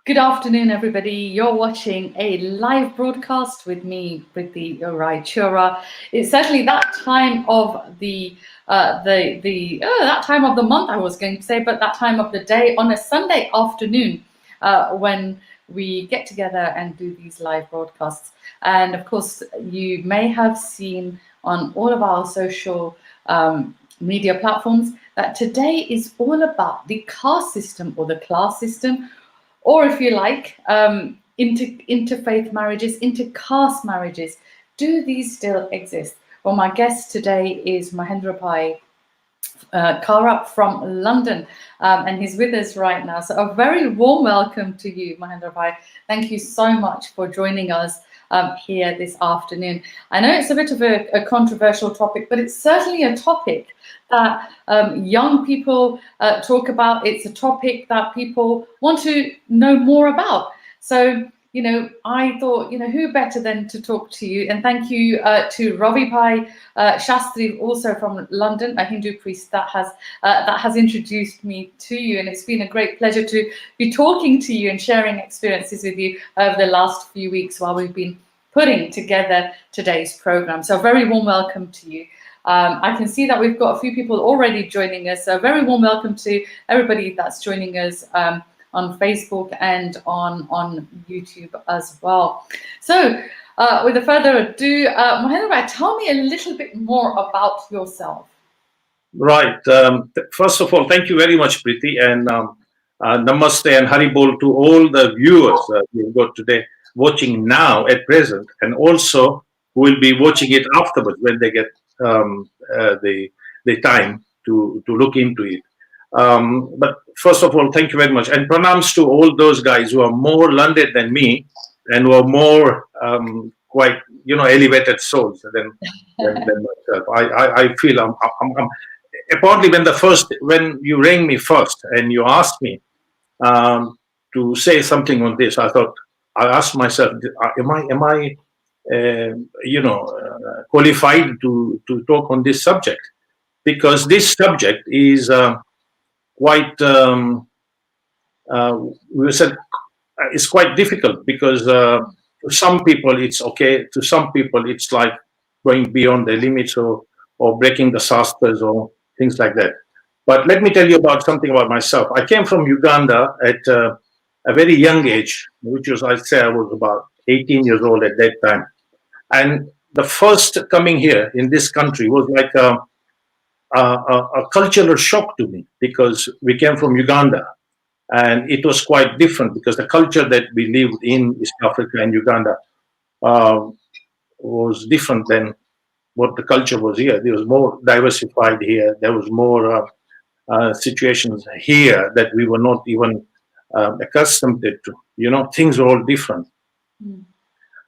Good afternoon, everybody. You're watching a live broadcast with me, Priti Chura. It's certainly that time of that time of the month, I was going to say, but that time of the day on a Sunday afternoon when we get together and do these live broadcasts. And of course, you may have seen on all of our social media platforms that today is all about the caste system or the class system, or if you like, interfaith marriages, intercaste marriages. Do these still exist? Well, my guest today is Mahendra Bhai Karak from London, and he's with us right now. So a very warm welcome to you, Mahendra Bhai. Thank you so much for joining us here this afternoon. I know it's a bit of a controversial topic, but it's certainly a topic that young people talk about. It's a topic that people want to know more about. So, I thought, who better than to talk to you? And thank you to Ravi Bhai Shastri, also from London, a Hindu priest that has introduced me to you. And it's been a great pleasure to be talking to you and sharing experiences with you over the last few weeks while we've been putting together today's program. So a very warm welcome to you. I can see that we've got a few people already joining us. So a very warm welcome to everybody that's joining us on Facebook and on YouTube as well. So with further ado, Mahendra Bhai, tell me a little bit more about yourself. Right. First of all, thank you very much, Priti, and namaste and haribol to all the viewers we've got today watching now at present, and also who will be watching it afterwards when they get the time to look into it. But first of all, thank you very much, and pranams to all those guys who are more learned than me and who are more quite elevated souls than myself. I feel I'm apparently when you rang me first and you asked me to say something on this, I asked myself, am I qualified to talk on this subject? Because this subject is quite we said it's quite difficult, because to some people it's okay, to some people it's like going beyond the limits or breaking the shastras or things like that. But let me tell you about something about myself. I came from Uganda at a very young age, which was, I'd say I was about 18 years old at that time. And the first coming here in this country was like a cultural shock to me, because we came from Uganda, and it was quite different, because the culture that we lived in East Africa and Uganda was different than what the culture was here. There was more diversified here. There was more situations here that we were not even accustomed to. Things were all different.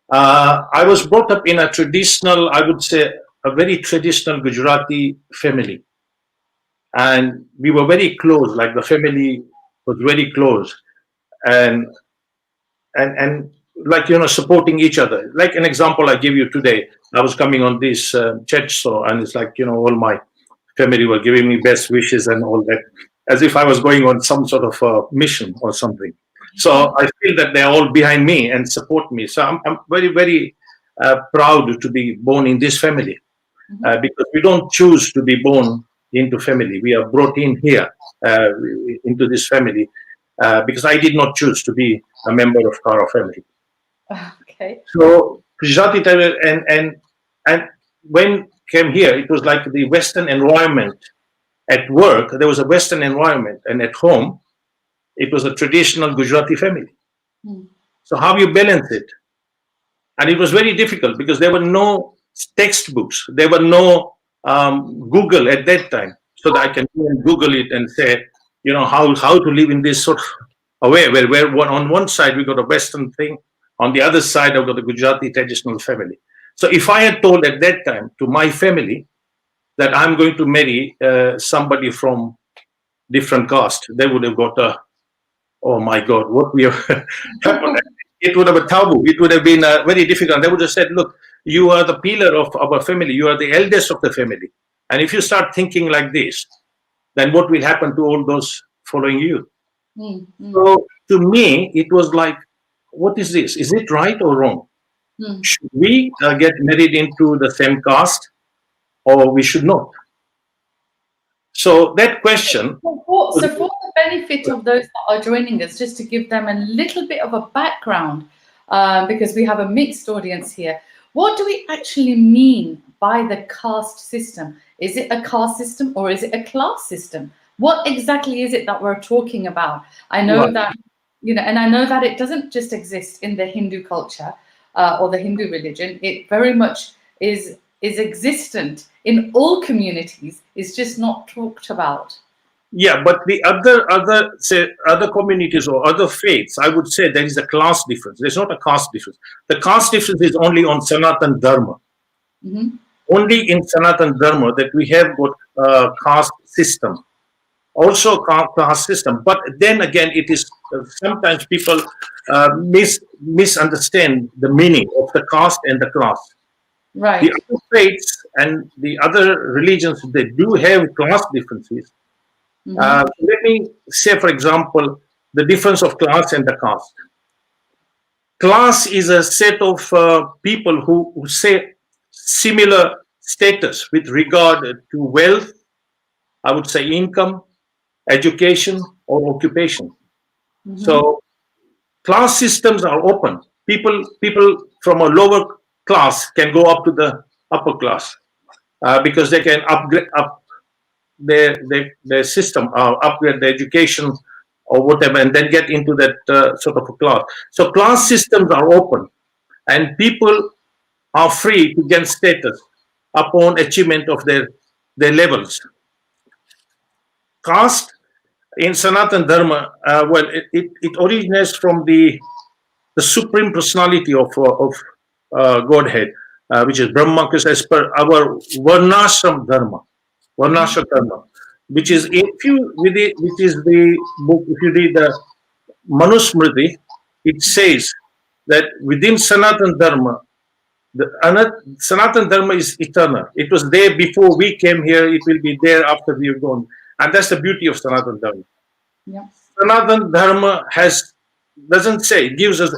I was brought up in a traditional, I would say, a very traditional Gujarati family, and we were very close. Like, the family was very close, and like, supporting each other. Like an example I give you today, I was coming on this chat show, and it's like, all my family were giving me best wishes and all that, as if I was going on some sort of a mission or something. So I feel that they're all behind me and support me. So I'm very, very proud to be born in this family, because we don't choose to be born into family. We are brought in here into this family because I did not choose to be a member of Kara family. Okay. So Gujarati, and when came here, it was like the Western environment. At work, there was a Western environment, and at home, it was a traditional Gujarati family. So how you balance it? And it was very difficult, because there were no textbooks. There were no Google at that time, so that I can Google it and say, how to live in this sort of a way, where on one side we got a Western thing, on the other side I've got a Gujarati traditional family. So if I had told at that time to my family that I'm going to marry somebody from different caste, they would have got oh my God, what we have happened. It would have a taboo. It would have been very difficult. They would have said, look, you are the pillar of our family. You are the eldest of the family. And if you start thinking like this, then what will happen to all those following you? Mm, mm, So to me, it was like, what is this? Is it right or wrong? mm. Should we get married into the same caste, or we should not? So that question. So for the benefit of those that are joining us, just to give them a little bit of a background, because we have a mixed audience here, what do we actually mean by the caste system? Is it a caste system or is it a class system? What exactly is it that we're talking about? I know Right. that, and I know that it doesn't just exist in the Hindu culture or the Hindu religion. It very much is existent in all communities. It's just not talked about. Yeah, but the other communities or other faiths, I would say there is a class difference. There's not a caste difference. The caste difference is only on Sanatan Dharma. Mhm. Only in Sanatan Dharma that we have got caste system. Also caste system, but then again, it is sometimes people misunderstand the meaning of the caste and the class. The Right. other faiths and the other religions, they do have class differences. Hmm. Let me say, for example, the difference of class and the caste. Class is a set of people who say similar status with regard to wealth, I would say income, education, or occupation. Hmm. So class systems are open. People from a lower class can go up to the upper class because they can upgrade up their system, upgrade their education or whatever, and then get into that sort of a class. So class systems are open, and people are free to gain status upon achievement of their levels. Caste in Sanatan Dharma, it originates from the supreme personality of Godhead, which is Brahma, because as per our Varnashram Dharma, Varnashram Dharma, which is if you which is the book. If you read the Manusmriti, it says that within Sanatan Dharma, Sanatan Dharma is eternal. It was there before we came here. It will be there after we are gone, and that's the beauty of Sanatan Dharma. Yeah. Sanatan Dharma has doesn't say, it gives us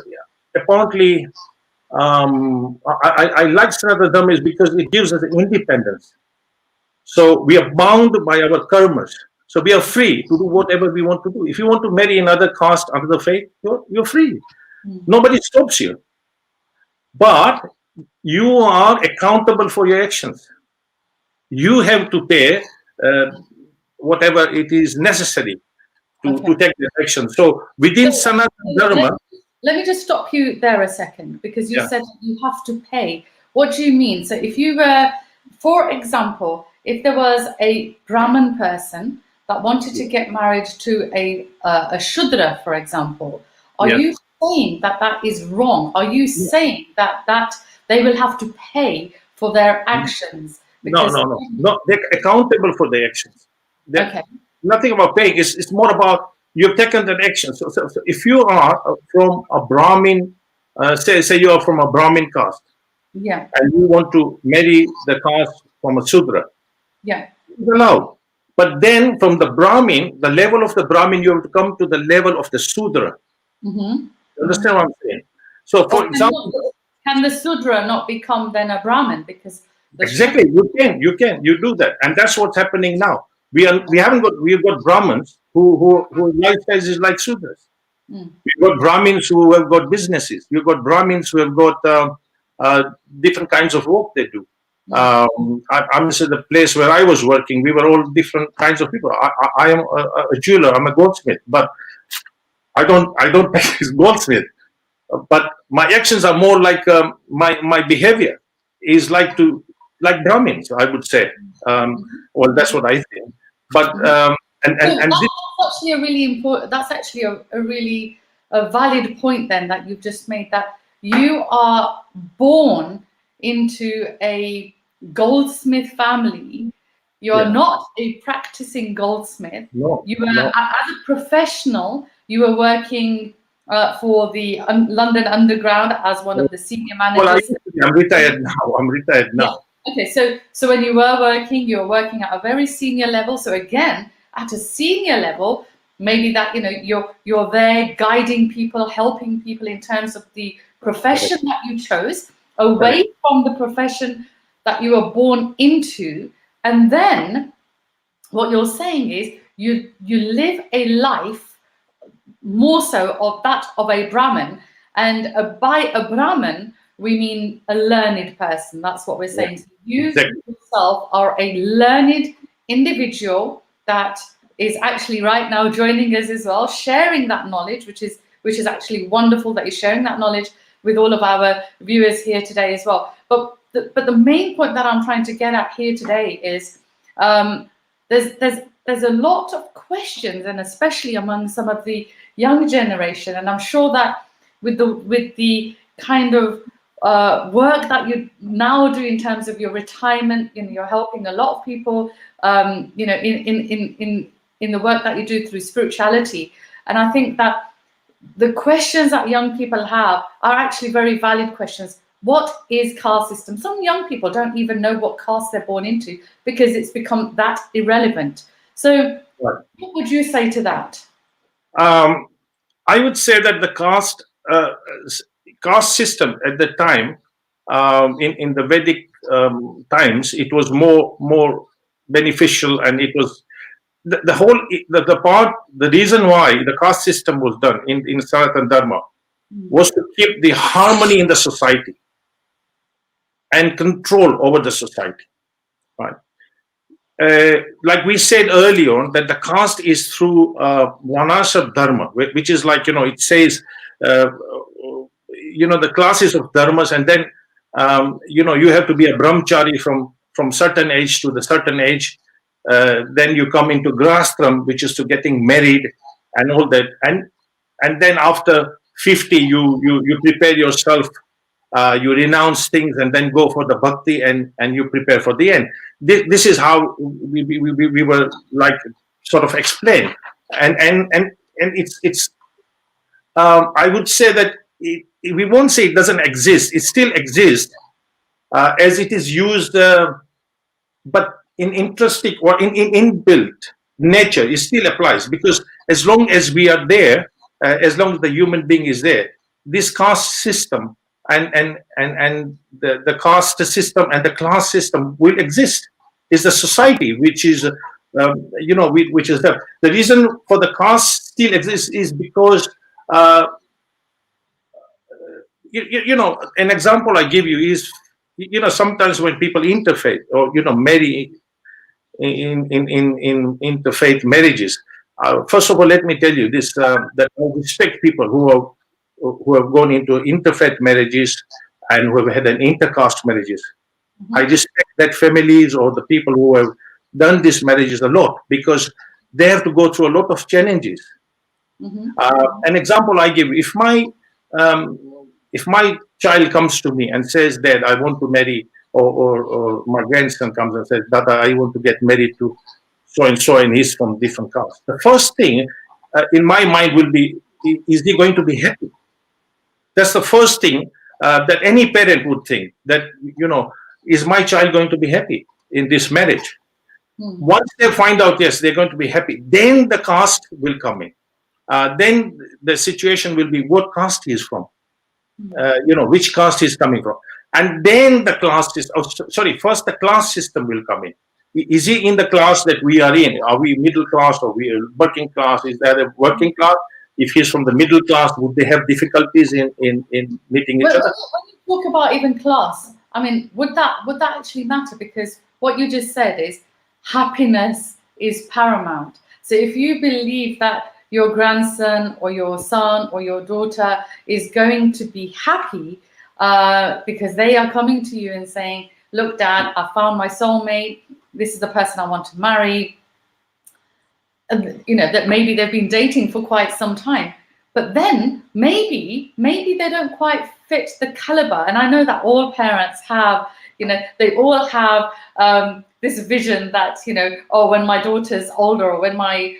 apparently. I like Sanatan Dharma is because it gives us independence. So we are bound by our karmas. So we are free to do whatever we want to do. If you want to marry another caste, another faith, you're free. Nobody stops you. But you are accountable for your actions. You have to pay whatever it is necessary to Okay. take the action. So within So Sanatana let, Dharma, let me just stop you there a second, because you yeah, said you have to pay. What do you mean? So if you were, for example, if there was a Brahmin person that wanted to get married to a Shudra, for example, are yes. you saying that that is wrong? Are you saying that they will have to pay for their actions? No, Because no, no, no. They're accountable for their actions. They're, okay, nothing about paying. It's more about you've taken that action. So if you are from a Brahmin, say you are from a Brahmin caste, yeah, and you want to marry the caste from a Sudra, yeah. it's allowed. But then from the Brahmin, the level of the Brahmin, you have to come to the level of the Sudra. Mm-hmm. You understand what I'm saying? So, Or for example, can the Sudra not become then a Brahmin? Because the Shudra. exactly, you do that, and that's what's happening now. We've got Brahmins who lifestyles is like Sudras. Mm, We've got Brahmins who have got businesses. We've got Brahmins who have got different kinds of work they do. mm, I'm saying the place where I was working, we were all different kinds of people. I am a jeweler. I'm a goldsmith, but I don't practice goldsmith. But my actions are more like my behavior is like Brahmins, I would say. Well, that's what I think. But mm. So and this, that's actually a really important. That's actually a really a valid point then that you've just made. That you are born into a goldsmith family. You are yeah, not a practicing goldsmith. no, You were no. as a professional. You were working for the London Underground as one of the senior Well, managers. I'm retired now. I'm retired Yeah. now. Okay. So when you were working at a very senior level. So again, at a senior level, maybe that, you know, you're there guiding people, helping people in terms of the profession that you chose, away from the profession that you were born into. And then what you're saying is you live a life more so of that of a Brahmin, and by a Brahmin we mean a learned person. That's what we're saying. So you yourself are a learned individual that is actually right now joining us as well, sharing that knowledge, which is actually wonderful that you're sharing that knowledge with all of our viewers here today as well. But the main point that I'm trying to get at here today is there's a lot of questions, and especially among some of the young generation. And I'm sure that with the kind of work that you now do in terms of your retirement, you know, you're helping a lot of people, you know, in the work that you do through spirituality. And I think that the questions that young people have are actually very valid questions. What is caste system? Some young people don't even know what caste they're born into because it's become that irrelevant. So what would you say to that? I would say that the caste system at the time, in the Vedic times, it was more beneficial, and it was the reason why the caste system was done in Sanatana Dharma was to keep the harmony in the society and control over the society, right? Like we said earlier, that the caste is through Vanasa Dharma, which is like, you know, it says, you know, the classes of dharmas, and then, you know, you have to be a brahmachari from certain age to the certain age. Then you come into grastram, which is to getting married and all that. And then after 50, you prepare yourself, you renounce things and then go for the bhakti, and you prepare for the end. This is how we were like sort of explained. And it's I would say that we won't say it doesn't exist. It still exists as it is used, but in interesting or in inbuilt nature, it still applies, because as long as we are there, as long as the human being is there, this caste system and the caste system and the class system will exist. Is the society which is you know, which is the reason for the caste still exists is because you know, an example I give you is, you know, sometimes when people interfaith or, you know, marry in interfaith marriages, first of all, let me tell you this, that I respect people who have gone into interfaith marriages and who have had an intercaste marriages. I respect that families or the people who have done these marriages a lot, because they have to go through a lot of challenges. An example I give, if my child comes to me and says, Dad, I want to marry, or my grandson comes and says, Dada, I want to get married to so and so, and he's from different caste. The first thing in my mind will be, is he going to be happy? That's the first thing that any parent would think, that, you know, is my child going to be happy in this marriage? Once they find out, yes, they're going to be happy, then the caste will come in. Then the situation will be what caste he is from, you know, which caste he's coming from. And then the class is, first the class system will come in. Is he in the class that we are in? Are we middle class, or we are working class? Is there a working class? If he's from the middle class, would they have difficulties in meeting each other? When you talk about even class, I mean, would that actually matter? Because what you just said is happiness is paramount. So if you believe that your grandson or your son or your daughter is going to be happy because they are coming to you and saying, look, Dad, I found my soulmate. This is the person I want to marry. And, you know, that maybe they've been dating for quite some time. But then maybe they don't quite fit the caliber. And I know that all parents have, you know, they all have this vision that, you know, oh, when my daughter's older, or when my,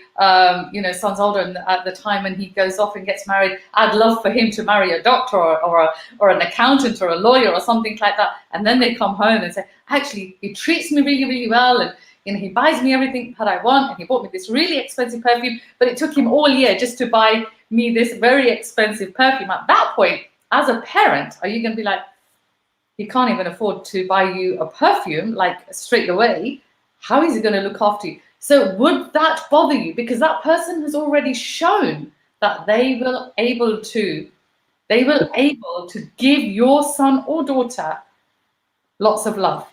you know, son's older, and at the time when he goes off and gets married, I'd love for him to marry a doctor or an accountant or a lawyer or something like that. And then they come home and say, actually, he treats me really, really well. And, he buys me everything that I want, and he bought me this really expensive perfume, but it took him all year just to buy me this very expensive perfume. At that point, as a parent, are you going to be like, he can't even afford to buy you a perfume like straight away? How is he going to look after you? So would that bother you? Because that person has already shown that they will able to give your son or daughter lots of love.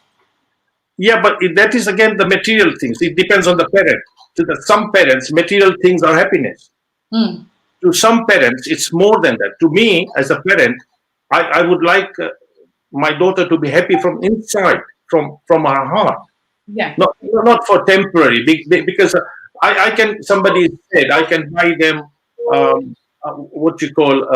Yeah, but that is again the material things. It depends on the parent. To some parents, material things are happiness. To some parents, it's more than that. To me, as a parent, I would like my daughter to be happy from inside, from her heart. Yeah. Not for temporary, because I can. Somebody said I can buy them what you call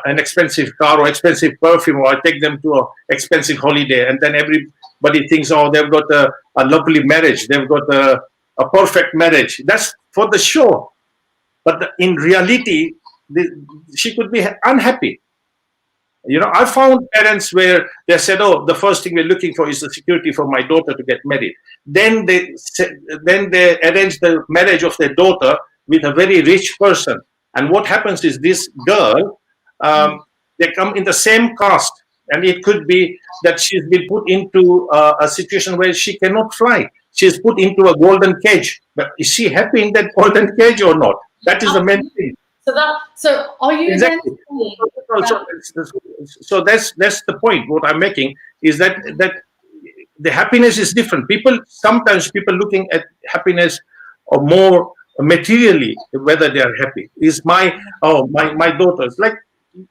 an expensive car or expensive perfume, or I take them to an expensive holiday, and then everybody thinks, oh, they've got a lovely marriage, they've got a perfect marriage. That's for the show, but in reality, she could be unhappy. I found parents where they said, "Oh, the first thing we're looking for is the security for my daughter to get married." Then they arrange the marriage of their daughter with a very rich person. And what happens is this girl, they come in the same caste, and it could be that she's been put into a situation where she cannot fly. She's put into a golden cage. But is she happy in that golden cage or not? That is the main thing. So are you exactly? So that's the point. What I'm making is that the happiness is different. Sometimes people looking at happiness or more materially, whether they are happy. Is my daughters, like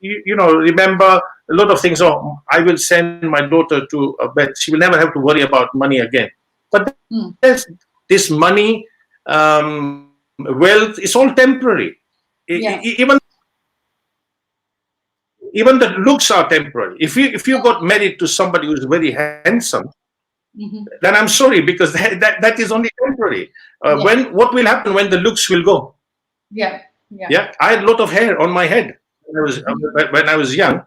remember a lot of things. Oh, I will send my daughter to a bed. She will never have to worry about money again. But this money, wealth is all temporary. Even the looks are temporary. If you got married to somebody who's very handsome, then I'm sorry, because that is only temporary. What will happen when the looks will go? Yeah. I had a lot of hair on my head when I was young,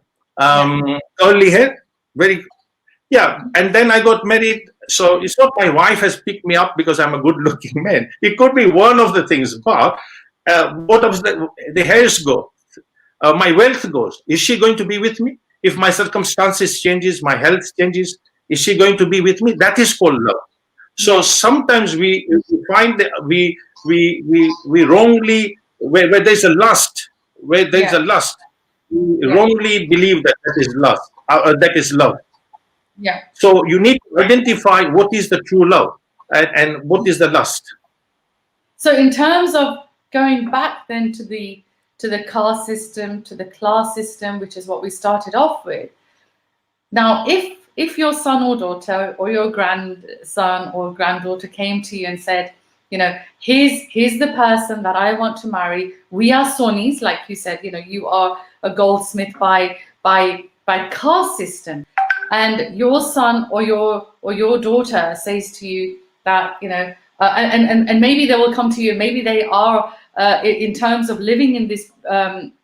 curly hair, and then I got married. So it's not my wife has picked me up because I'm a good-looking man. It could be one of the things, but what of the hairs go? My wealth goes. Is she going to be with me? If my circumstances changes, my health changes, is she going to be with me? That is called love. So sometimes we find that we wrongly, where there's a lust, we wrongly believe that is lust, that is love. Yeah. So you need to identify what is the true love and what is the lust. So in terms of going back then to the caste system, to the class system, which is what we started off with. Now, if your son or daughter or your grandson or granddaughter came to you and said, here's the person that I want to marry. We are Sonis, like you said, you are a goldsmith by caste system, and your son or your daughter says to you that and maybe they will come to you. Maybe they are. In terms of living in this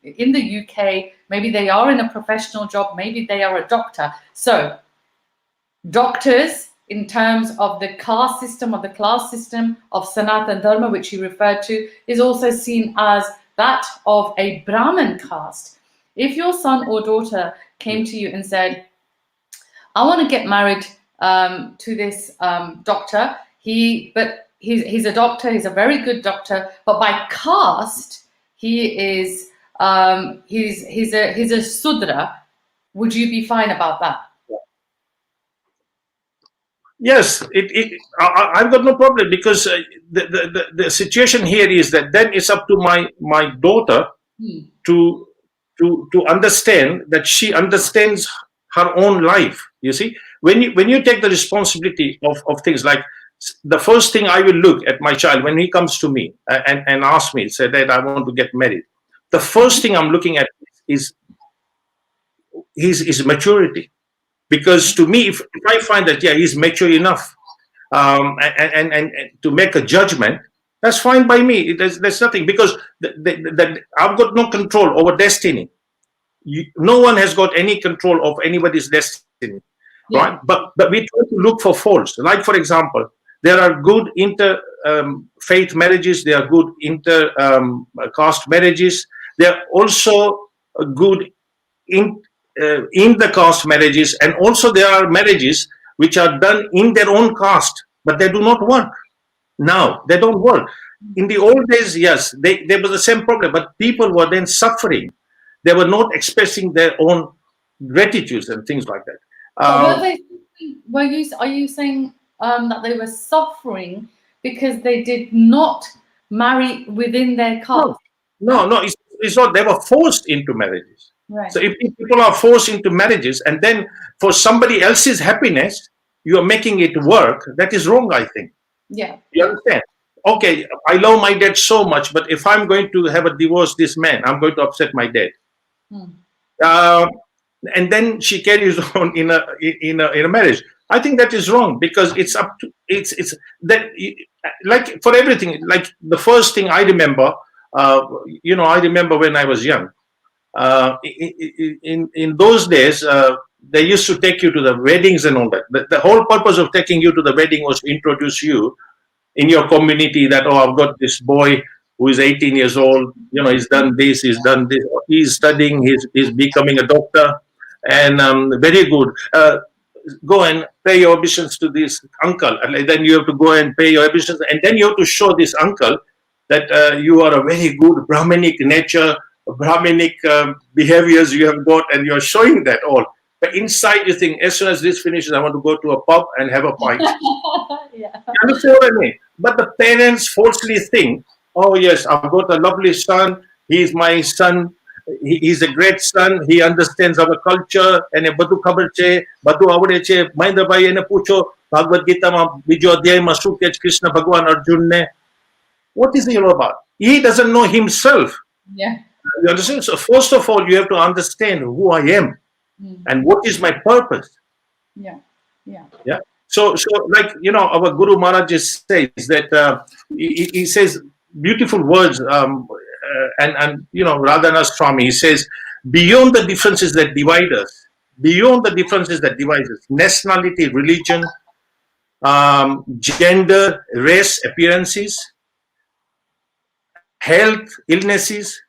in the UK, maybe they are in a professional job, maybe they are a doctor. So doctors, in terms of the caste system or the class system of Sanatan Dharma, which you referred to, is also seen as that of a Brahmin caste. If your son or daughter came to you and said, I want to get married to this doctor, He's a doctor. He's a very good doctor, but by caste, he is he's a Sudra. Would you be fine about that? Yes, I've got no problem, because the situation here is that then it's up to my daughter to understand that she understands her own life. You see, when you take the responsibility of things like, the first thing I will look at my child when he comes to me and asks me, say that I want to get married, the first thing I'm looking at is his maturity. Because to me, if I find that he's mature enough and to make a judgment, that's fine by me. There's nothing, because I've got no control over destiny. No one has got any control of anybody's destiny, right? But we try to look for faults. Like, for example, There are good inter-faith marriages. There are good inter-caste marriages. There are also good in the caste marriages, and also there are marriages which are done in their own caste, but they do not work. Now they don't work. In the old days, yes, there was the same problem, but people were then suffering. They were not expressing their own gratitudes and things like that. Were they? Are you saying that they were suffering because they did not marry within their caste? No, it's not. They were forced into marriages. Right. So if people are forced into marriages, and then for somebody else's happiness, you are making it work, that is wrong, I think. Yeah. You understand? Okay, I love my dad so much, but if I'm going to have a divorce this man, I'm going to upset my dad. And then she carries on in a marriage. I think that is wrong, because it's up to it's that, like for everything. Like the first thing I remember, I remember when I was young. In those days, they used to take you to the weddings and all that. The whole purpose of taking you to the wedding was to introduce you in your community, that, oh, I've got this boy who is 18 years old, he's done this, he's studying, he's becoming a doctor, and very good. Go and pay your obeisance to this uncle, and then you have to go and pay your obeisance, and then you have to show this uncle that you are a very good Brahminic nature, Brahminic behaviors you have got, and you're showing that all. But inside you think, as soon as this finishes, I want to go to a pub and have a pint. Yeah. You understand what I mean? But the parents falsely think, oh yes, I've got a lovely son, he's my son, he's a great son, he understands our culture, and બધું ખબર છે, બધું આવડે છે. મહેન્દ્રભાઈ એને પૂછો, ભાગવત ગીતામાં બીજો અધ્યાયમાં શું કહે છે કૃષ્ણ ભગવાન અર્જુનને? What is he all about? He doesn't know himself. Yeah. You understand? So first of all, you have to understand who I am and what is my purpose. Yeah. So like, our Guru Maharaj says that he says beautiful words, and Radhanath Swami, he says, beyond the differences that divide us, nationality, religion, gender, race, appearances, health, illnesses,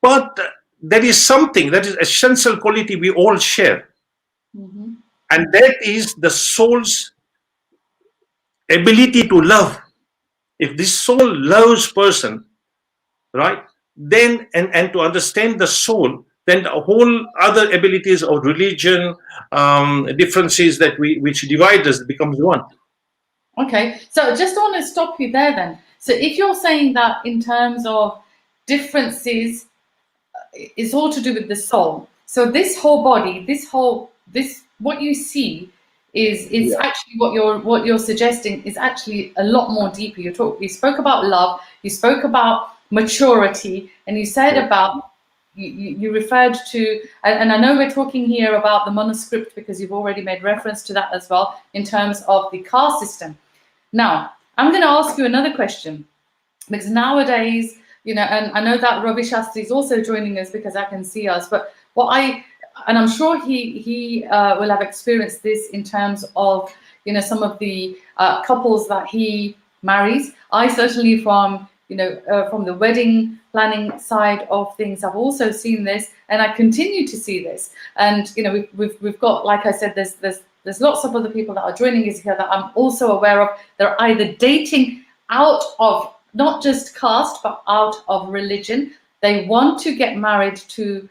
but there is something, that is essential quality we all share. And that is the soul's ability to love. If this soul loves person, right, then and to understand the soul, then the whole other abilities of religion, differences that which divide us, becomes one. Okay, so just want to stop you there then. So if you're saying that in terms of differences, it's all to do with the soul. So this whole body, this what you see is actually what you're suggesting is actually a lot more deeper. You spoke about love, you spoke about maturity, and you said about you referred to, and I know we're talking here about the manuscript because you've already made reference to that as well in terms of the caste system. Now I'm going to ask you another question, because nowadays, and I know that Ravi Shastri is also joining us because I can see us, but and I'm sure he will have experienced this in terms of, some of the couples that he marries. I certainly from the wedding planning side of things, I've also seen this, and I continue to see this. And, we've got, like I said, there's lots of other people that are joining us here that I'm also aware of. They're either dating out of not just caste, but out of religion. They want to get married to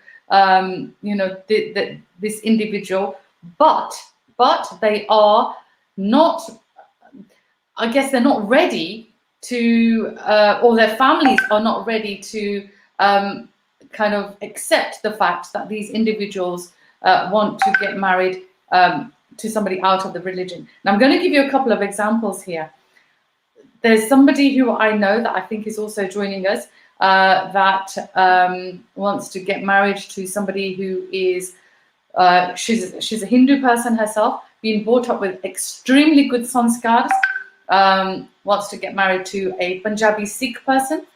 this individual, but they are not, I guess they're not ready to, or their families are not ready to kind of accept the fact that these individuals want to get married to somebody out of the religion. And I'm going to give you a couple of examples here. There's somebody who I know that I think is also joining us, that wants to get married to somebody who is, she's a Hindu person herself, being brought up with extremely good sanskars, wants to get married to a Punjabi Sikh person.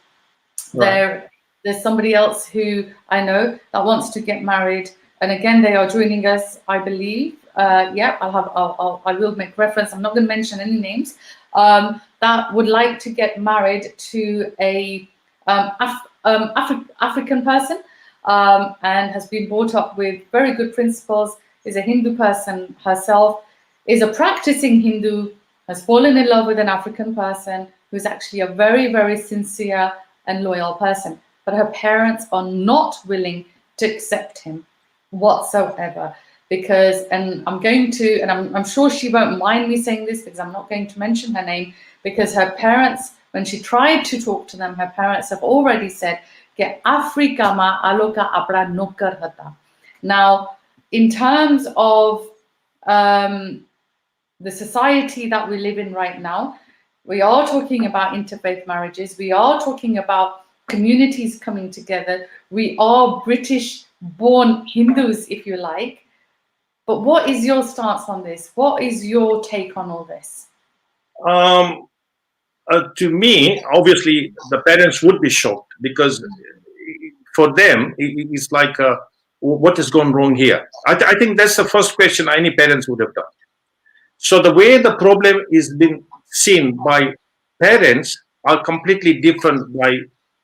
Right. There's somebody else who I know that wants to get married, and again, they are joining us, I believe, I will make reference. I'm not going to mention any names. That would like to get married to a African person, and has been brought up with very good principles, is a Hindu person herself, is a practicing Hindu, has fallen in love with an African person who's actually a very, very sincere and loyal person. But her parents are not willing to accept him whatsoever. Because, and I'm sure she won't mind me saying this because I'm not going to mention her name, because her parents, when she tried to talk to them, her parents have already said, "Ke Afrika ma aloka apra nokar hata." Now, in terms of the society that we live in right now, we are talking about interfaith marriages. We are talking about communities coming together. We are British-born Hindus, if you like. But what is your stance on this? What is your take on all this? To me, obviously, the parents would be shocked because for them, it's like, what has gone wrong here? I think that's the first question any parents would have done. So the way the problem is being seen by parents are completely different by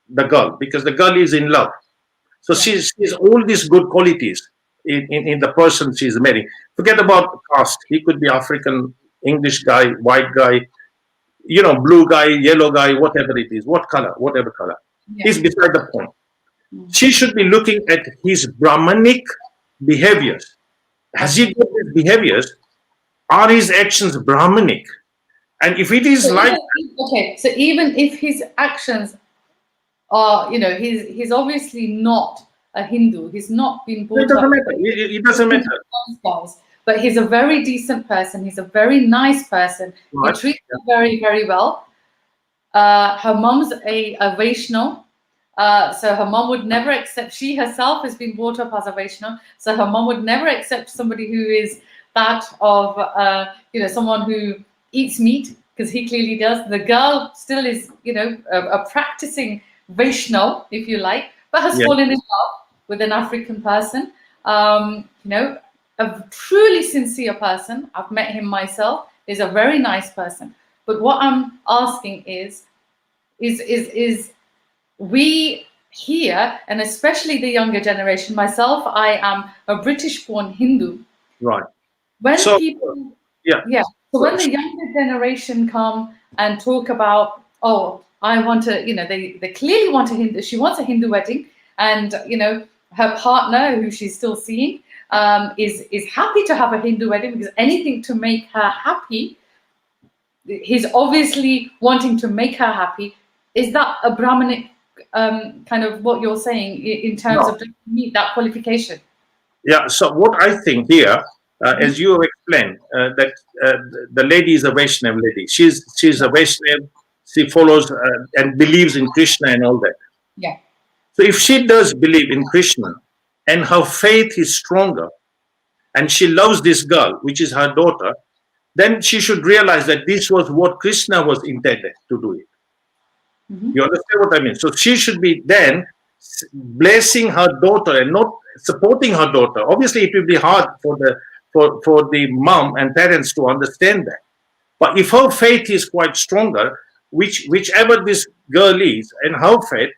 the girl, because the girl is in love. So she's all these good qualities in the person she's marrying. Forget about caste. He could be African, English guy, white guy, blue guy, yellow guy, whatever it is, what color, whatever color. Yeah. Is beside the point. She should be looking at his Brahmanic behaviors. Has he got these behaviors? Are his actions Brahmanic? And if it is so even if his actions are, he's obviously not a Hindu. He's not been brought up. It doesn't matter. It doesn't matter. But he's a very decent person. He's a very nice person. Right. He treats her very, very well. Her mom's a Vaishnav. So her mom would never accept, she herself has been brought up as a Vaishnav. So her mom would never accept somebody who is that of, someone who eats meat, because he clearly does. The girl still is, a practicing Vaishnav, if you like, but has fallen in love with an African person. A truly sincere person. I've met him myself. Is a very nice person. But what I'm asking is we here, and especially the younger generation, myself, I am a British-born Hindu. Right. When so when the younger generation come and talk about, I want to, they clearly want a Hindu, she wants a Hindu wedding, and her partner, who she's still seeing, is happy to have a Hindu wedding because anything to make her happy. He's obviously wanting to make her happy. Is that a Brahmanic kind of what you're saying in terms of to meet that qualification? Yeah. So what I think here, as you have explained, that the lady is a Vaishnav lady. She's a Vaishnav. She follows and believes in Krishna and all that. Yeah. So if she does believe in Krishna and her faith is stronger, and she loves this girl, which is her daughter, then she should realize that this was what Krishna was intended to do it. Mm-hmm. You understand what I mean? So she should be then blessing her daughter and not supporting her daughter. Obviously, it will be hard for the mom and parents to understand that. But if her faith is quite stronger, whichever this girl is, and her faith,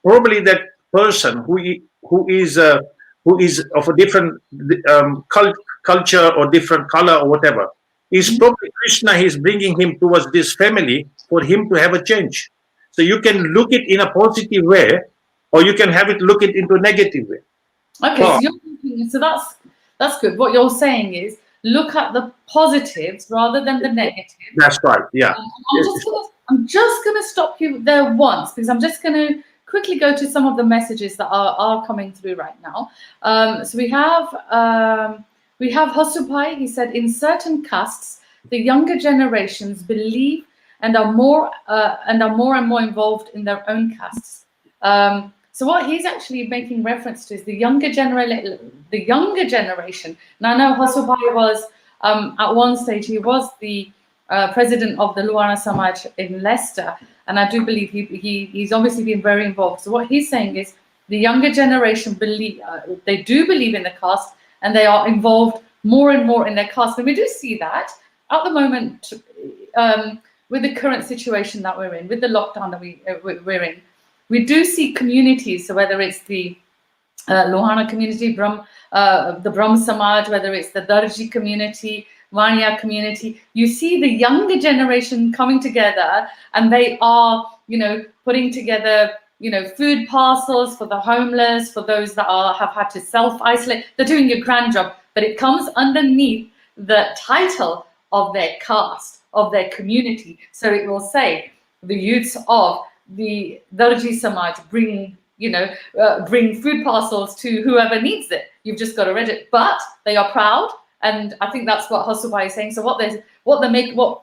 probably that person who is of a different culture or different color or whatever, is probably Krishna is bringing him towards this family for him to have a change. So you can look it in a positive way, or you can have it look it into a negative way. Okay, so that's good. What you're saying is look at the positives rather than the negatives. That's right. Yeah. I'm just gonna stop you there once, because I'm just gonna quickly go to some of the messages that are coming through right now. So we have Hosupai. He said, in certain castes, the younger generations believe and are more and more involved in their own castes. So what he's actually making reference to is the younger generation. Now, I know Hosupai was at one stage he was the president of the Luana Samaj in Leicester, and I do believe he's obviously been very involved. So what he's saying is the younger generation they do believe in the caste, and they are involved more and more in their caste. And we do see that at the moment, with the current situation that we're in, with the lockdown that we're in, we do see communities. So whether it's the Lohana community, the Brahm Samaj, whether it's the Darji community, Vanya community, you see the younger generation coming together, and they are, putting together, food parcels for the homeless, for those that have had to self-isolate. They're doing a grand job, but it comes underneath the title of their caste, of their community. So it will say the youths of the Darji Samaj bring food parcels to whoever needs it. You've just got to read it. But they are proud, and I think that's what Hasubai is saying. So what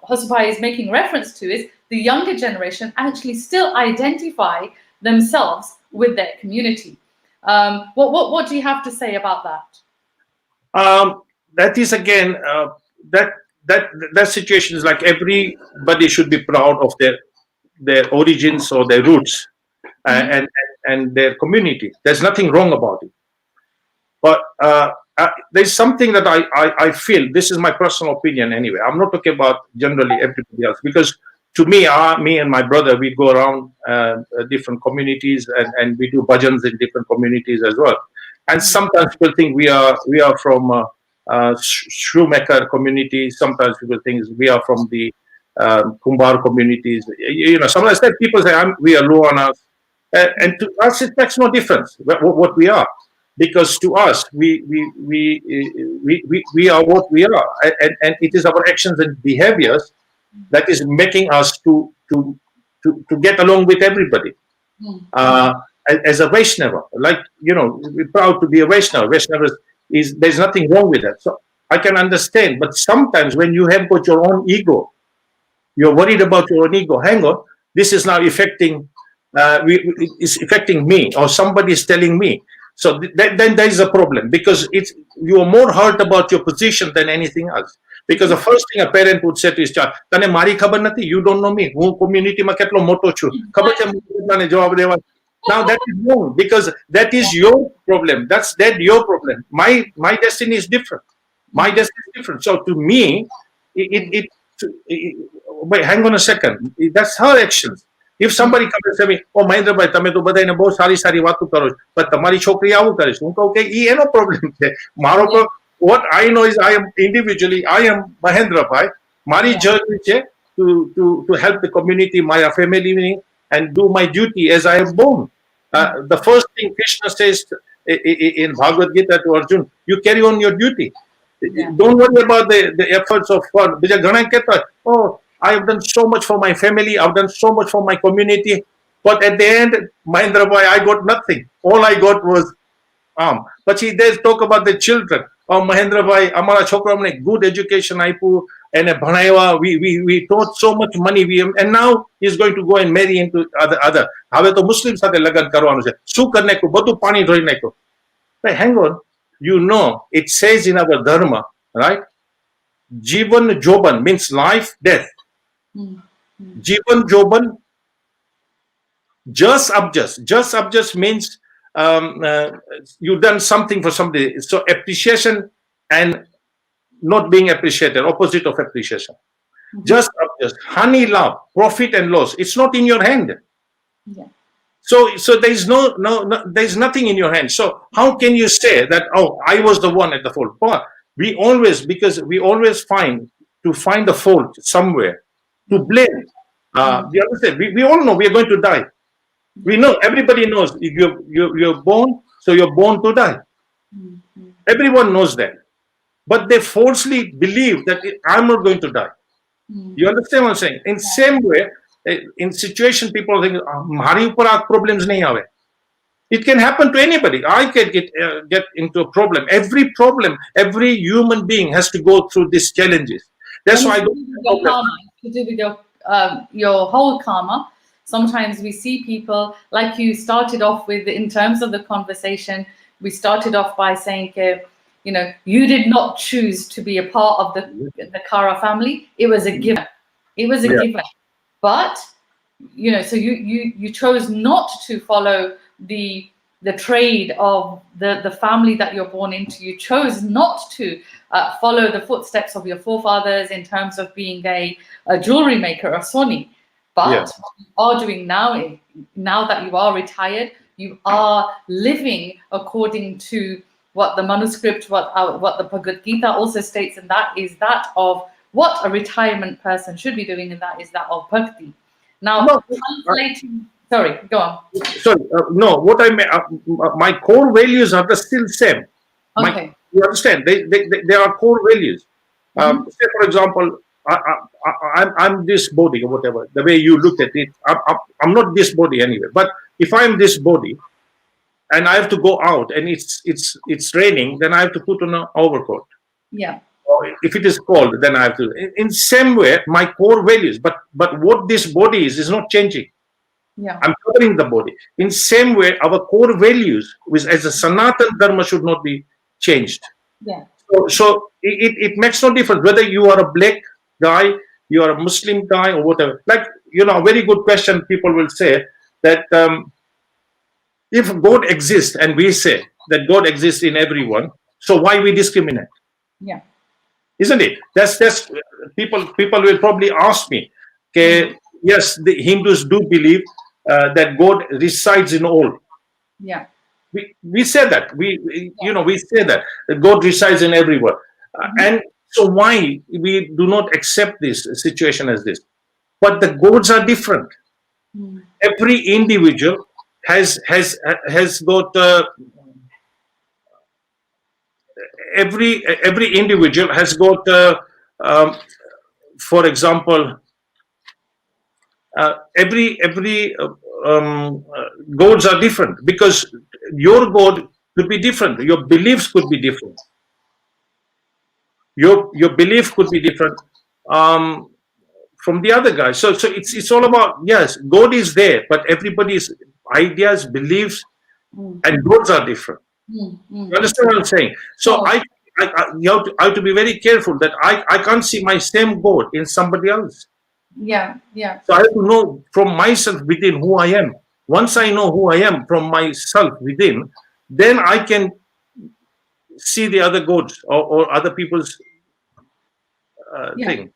Hasubai is making reference to is the younger generation actually still identify themselves with their community. What do you have to say about that? That is again that situation is like everybody should be proud of their origins or their roots, and their community. There's nothing wrong about it. But there's something that I feel, this is my personal opinion anyway. I'm not talking about generally everybody else, because to me, me and my brother, we go around different communities, and we do bhajans in different communities as well. And sometimes people think we are from shoemaker community. Sometimes people think we are from the Kumbar communities. Sometimes people say we are Luanas, and to us it makes no difference what we are, because to us we are what we are, and it is our actions and behaviors that is making us to get along with everybody. As a Vaishnava, we're proud to be a Vaishnava. Vaishnava there's nothing wrong with that. So I can understand, but sometimes when you have got your own ego, you're worried about your own ego. Hang on, this is now affecting me, or somebody is telling me. So then there is a problem, because you are more hurt about your position than anything else. Because the first thing a parent would say to his child, "Tane mari khabar nathi, you don't know me. Hu community ma ketlo moto chu. Khabar chhe mane jawab dewa." Now that is wrong, because that is your problem. That's your problem. My destiny is different. My destiny is different. So to me, wait, hang on a second. That's her actions. If somebody comes and say me, "Oh, Mahendra bhai, તમે તો બધાને બહુ સારી વાતો કરો છો, પણ તમારી છોકરી આવું કરે છે," હું કહું કે ઈ એનો પ્રોબ્લેમ છે. What I know is I am Mahendra bhai. મારી journey છે to help the community, my family, and do my duty as I am born. The first thing Krishna says in Bhagavad Gita to Arjun, you carry on your duty. Don't worry about the efforts of God. બીજા ઘણા કહેતા, "Oh, I have done so much for my family, I've done so much for my community, but at the end, Mahendra bhai, I got nothing. All I got was But they talk about the children. Oh, Mahendra bhai, amara chokra amne good education aipu, and bhanaiwa, we taught so much money, and now he's going to go and marry into other. Have to Muslim સાથે લગન કરવાનું છે. શું કરી નાખ્યું? બધું પાણી ધોઈ નાખ્યું. Hang on. It says in our dharma, right? Jivan Joban means life, death. Jivan Joban, just abjust means you've done something for somebody. So appreciation and not being appreciated, opposite of appreciation. Just abjust, honey, love, profit and loss. It's not in your hand. Yeah. So there is no there is nothing in your hand. So how can you say that, "Oh, I was the one at the fault"? But we always find the fault somewhere to blame. The other side, we all know we are going to die. We know, everybody knows, if you're born, so you're born to die. Everyone knows that, but they falsely believe that I'm not going to die. You understand what I'm saying? In same way, in situation, people think mari upar aa problems nahi aave. It can happen to anybody. I can get into a problem. Every human being has to go through these challenges. That's why to do with your whole karma. Sometimes we see people, like you started off with, in terms of the conversation, we started off by saying, you did not choose to be a part of the Kara family. It was a given. It was a given. But, so you chose not to follow the the trade of the family that you're born into. You chose not to follow the footsteps of your forefathers in terms of being a jewelry maker, a Soni. But what you are doing now that you are retired, you are living according to what the manuscript, what the Bhagavad Gita also states, and that is that of what a retirement person should be doing, and that is that of bhakti. Now, translating. Sorry, go on. Sorry, no. What I mean, my core values are the still same. Okay. You understand? They are core values. Say, for example, I'm this body or whatever. The way you look at it, I'm not this body anyway. But if I'm this body, and I have to go out, and it's raining, then I have to put on an overcoat. Yeah. Or if it is cold, then I have to. In same way, my core values, but what this body is not changing. Yeah. I'm covering the body. In same way, our core values, which as a Sanatan Dharma, should not be changed. Yeah. So it makes no difference whether you are a black guy, you are a Muslim guy, or whatever. Like, a very good question people will say that if God exists, and we say that God exists in everyone, so why we discriminate? Yeah. Isn't it? That's people will probably ask me, okay, yes, the Hindus do believe that God resides in all. Yeah. We say that. We say that God resides in everyone. And so why we do not accept this situation as this? But the gods are different. Every individual has got every individual has got for example, every gods are different, because your God could be different, your beliefs could be different, your belief could be different from the other guy. So it's all about, yes, God is there, but everybody's ideas, beliefs, and gods are different. You understand what I'm saying? So you have to be very careful that I can't see my same God in somebody else. Yeah. Yeah. So I have to know from myself within who I am. Once I know who I am from myself within, then I can see the other gods or other people's thing.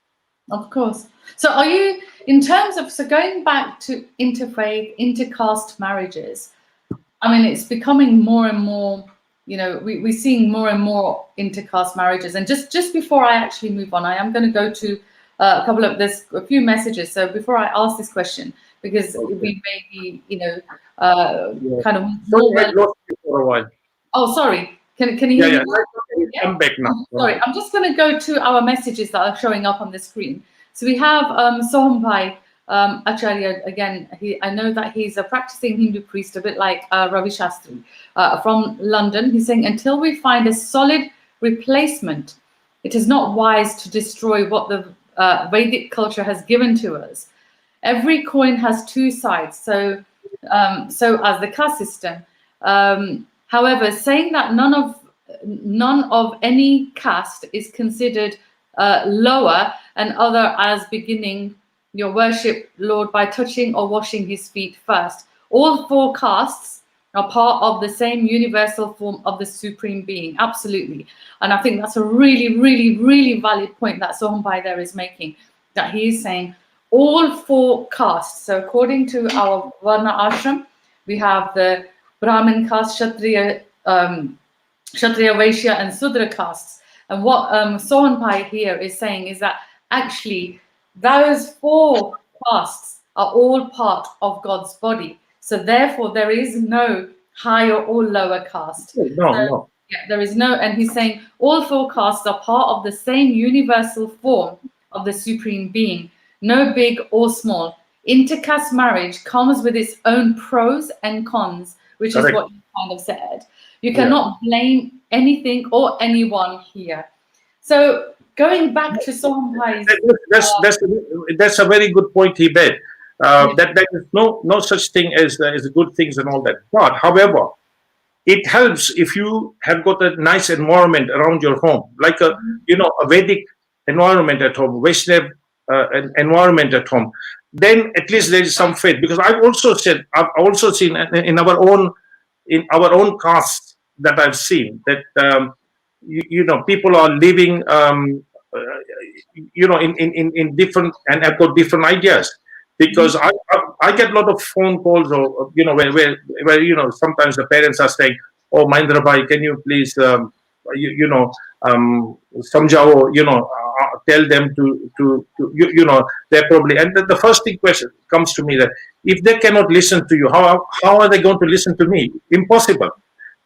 Of course. So are you, in terms of, so going back to interfaith, intercaste marriages, I mean, it's becoming more and more, we're seeing more and more intercaste marriages. And just before I actually move on, I am going to go to there's a few messages. So before I ask this question, because we may be, kind of more. I lost you for a while. Oh, sorry. Can you hear me? I'm back now. Sorry, I'm just going to go to our messages that are showing up on the screen. So we have Sohambhai Acharya again. I know that he's a practicing Hindu priest, a bit like Ravi Shastri from London. He's saying, until we find a solid replacement, it is not wise to destroy what the Vedic culture has given to us. Every coin has two sides. So as the caste system. However, saying that none of any caste is considered lower and other as beginning your worship, Lord, by touching or washing his feet first. All four castes are part of the same universal form of the Supreme Being. Absolutely. And I think that's a really, really, really valid point that Sohambhai there is making, that he is saying all four castes. So according to our Varna Ashram, we have the Brahmin caste, Kshatriya, Vaishya, and Sudra castes. And what Sohambhai here is saying is that actually those four castes are all part of God's body. So therefore there is no higher or lower caste. No. Yeah, there is no, and he's saying all four castes are part of the same universal form of the Supreme Being, no big or small. Intercaste marriage comes with its own pros and cons, which is what you kind of said. You cannot blame anything or anyone here. So going back to Sohambhai's... That's a very good point he made. That there is no such thing as good things and all that. But however, it helps if you have got a nice environment around your home, like a Vedic environment at home, Vaishnav environment at home. Then at least there is some faith. Because I've also seen in our own in our own caste that I've seen that people are living in different and have got different ideas. Because I get a lot of phone calls, or where sometimes the parents are saying, "Oh, Mahindra bhai, can you please samjhao, tell them to they're probably." And the first thing question comes to me, that if they cannot listen to you, how are they going to listen to me? Impossible.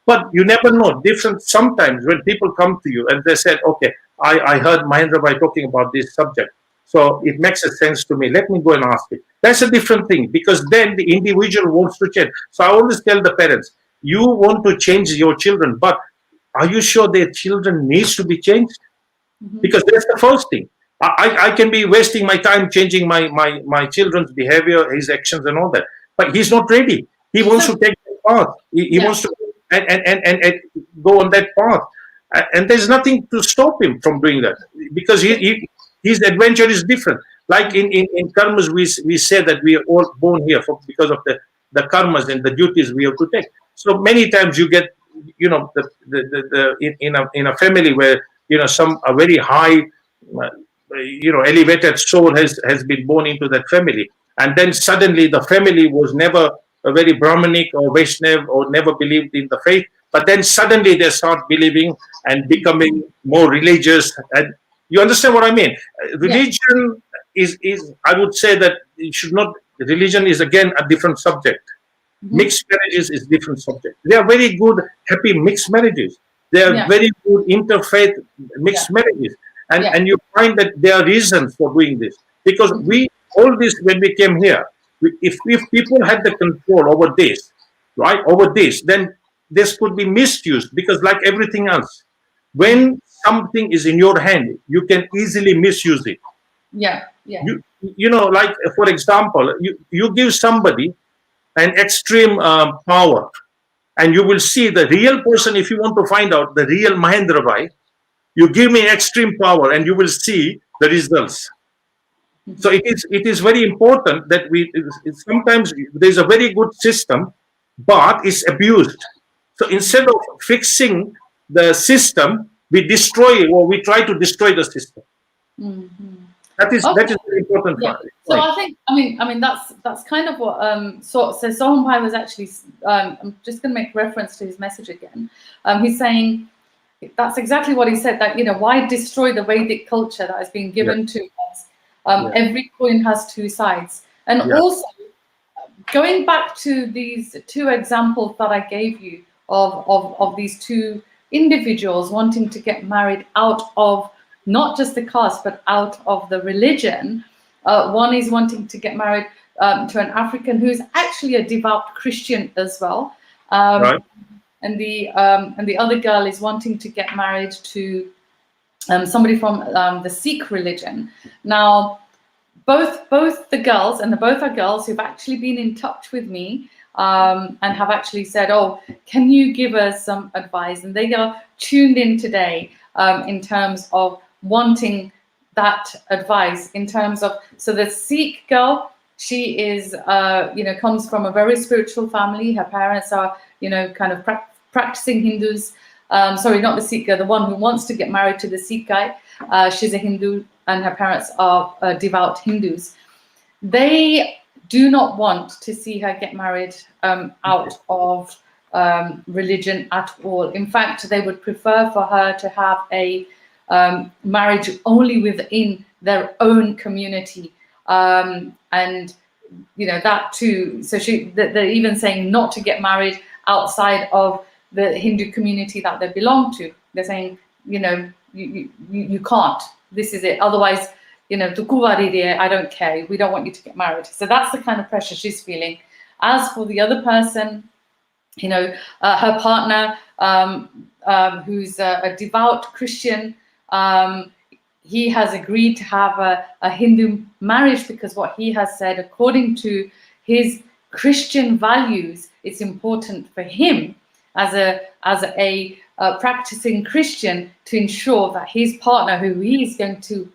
But you never know. Different sometimes when people come to you and they said, "Okay, I heard Mahindra bhai talking about this subject, so it makes a sense to me. Let me go and ask it." That's a different thing, because then the individual wants to change. So I always tell the parents, you want to change your children, but are you sure their children needs to be changed? Because that's the first thing. I can be wasting my time changing my children's behavior, his actions and all that, but he's not ready. He wants to take that path. He wants to and go on that path. And there's nothing to stop him from doing that, because his adventure is different. Like in karmas, we say that we are all born here because of the karmas and the duties we have to take. So many times you get, in a family where a very high, elevated soul has been born into that family, and then suddenly the family was never a very Brahmanic or Vaishnav, or never believed in the faith, but then suddenly they start believing and becoming more religious. And you understand what I mean? Religion is I would say that it should not. Religion is again a different subject. Mixed marriages is different subject. They are very good, happy mixed marriages. They are very good interfaith mixed marriages, and you find that there are reasons for doing this, because all this when we came here. If people had the control over this, right, then this could be misused, because like everything else, when something is in your hand, you can easily misuse it. Like for example, you give somebody an extreme power, and you will see the real person. If you want to find out the real Mahindra bhai, you give me extreme power and you will see the results. So it is very important that sometimes there's a very good system, but it's abused. So instead of fixing the system, we destroy, or we try to destroy the system. That is very important. So I mean that's kind of what so Soham Bhai was actually. I'm just going to make reference to his message again. He's saying that's exactly what he said. That why destroy the Vedic culture that has been given to us? Every coin has two sides. And also, going back to these two examples that I gave you of these two individuals wanting to get married out of not just the caste, but out of the religion. One is wanting to get married to an African who's actually a devout Christian as well. And the other girl is wanting to get married to somebody from the Sikh religion. Now, both the girls, and both are girls who've actually been in touch with me and have actually said, "Oh, can you give us some advice?" And they are tuned in today in terms of wanting that advice. In terms of, so the Sikh girl, she is comes from a very spiritual family. Her parents are kind of practicing Hindus. Sorry, not the Sikh girl, the one who wants to get married to the Sikh guy. She's a Hindu and her parents are devout Hindus. They do not want to see her get married out of religion at all. In fact, they would prefer for her to have a marriage only within their own community. And that too. So they're even saying not to get married outside of the Hindu community that they belong to. They're saying, you can't. This is it. Otherwise, I don't care. We don't want you to get married. So that's the kind of pressure she's feeling. As for the other person, her partner, who's a devout Christian, he has agreed to have a Hindu marriage, because what he has said, according to his Christian values, it's important for him as a practicing Christian to ensure that his partner, who he is going to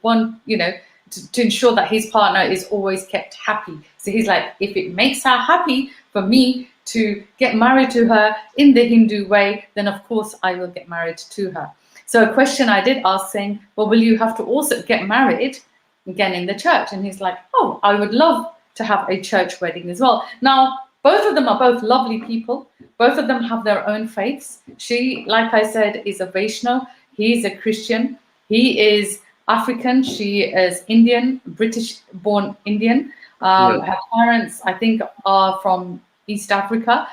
to ensure that his partner is always kept happy. So he's like, if it makes her happy for me to get married to her in the Hindu way, then of course I will get married to her. So a question I did ask, saying, well, will you have to also get married again in the church? And he's like, oh, I would love to have a church wedding as well. Now, both of them are both lovely people. Both of them have their own faiths. She, like I said, is a Vaishnav. He's a Christian. He is African. She is Indian, British-born Indian. Her parents, I think, are from East Africa.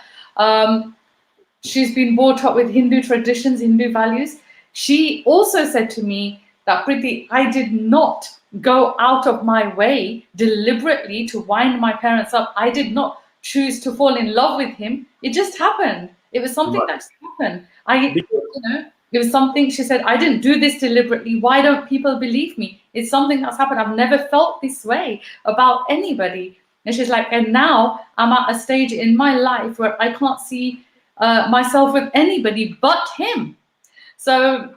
She's been brought up with Hindu traditions, Hindu values. She also said to me that, Priti, I did not go out of my way deliberately to wind my parents up. I did not choose to fall in love with him. It just happened. It was something that just happened. It was something, she said, I didn't do this deliberately. Why don't people believe me? It's something that's happened. I've never felt this way about anybody. And she's like, and now I'm at a stage in my life where I can't see myself with anybody but him. So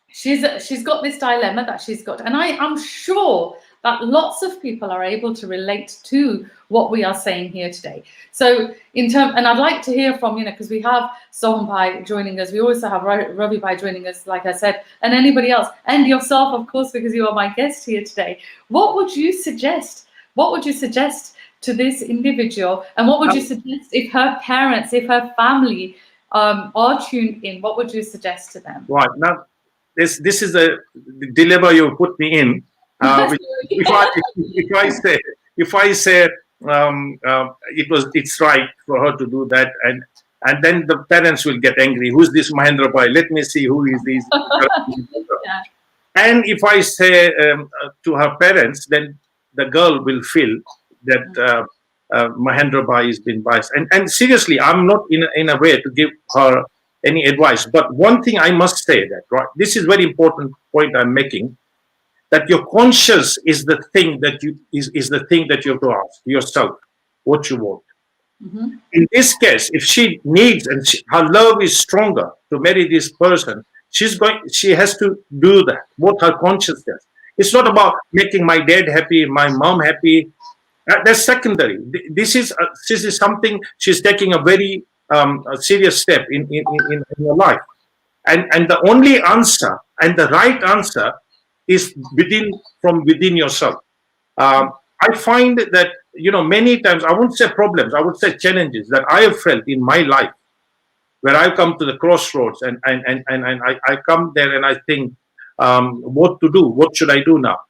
she's got this dilemma that she's got. And I'm sure that lots of people are able to relate to what we are saying here today. So and I'd like to hear from, because we have Soham Bhai joining us. We also have Ravi Bhai joining us, like I said, and anybody else, and yourself, of course, because you are my guest here today. What would you suggest? What would you suggest to this individual? And what would you suggest if her parents, if her family are tuned in? What would you suggest to them? Right. Now, this is the dilemma you put me in. If I say it's right for her to do that, and then the parents will get angry. Who's this Mahendra Bhai? Let me see who is this. Yeah. And if I say to her parents, then the girl will feel that Mahendra Bhai has been biased. And seriously, I'm not in a way to give her any advice. But one thing I must say that, right, this is very important point I'm making, that your conscience is the thing that you have to ask yourself what you want. Mm-hmm. In this case, if she needs and her love is stronger to marry this person, she has to do that, what her conscience does. It's not about making my dad happy, my mom happy. That's secondary. This is something she's taking a very serious step in her life. And the only answer and the right answer is from within yourself. I find that, many times, I wouldn't say problems, I would say challenges that I have felt in my life, where I come to the crossroads and I come there and I think, what to do? What should I do now?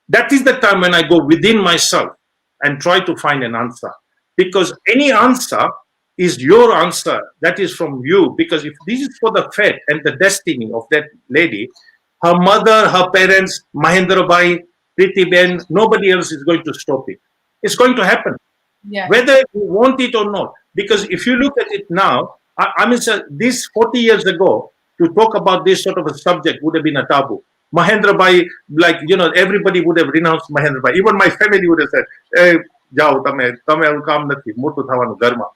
That is the time when I go within myself and try to find an answer. Because any answer is your answer. That is from you. Because if this is for the fate and the destiny of that lady, her mother, her parents, Mahendra Bhai, Priti Ben, nobody else is going to stop it. It's going to happen. Yeah. Whether you want it or not. Because if you look at it now, I mean, sir, this 40 years ago, to talk about this sort of a subject would have been a taboo. Mahendra Bhai, everybody would have renounced Mahendra Bhai. Even my family would have said, "Hey, jao, tame kaam nathi, motu thawanu garma."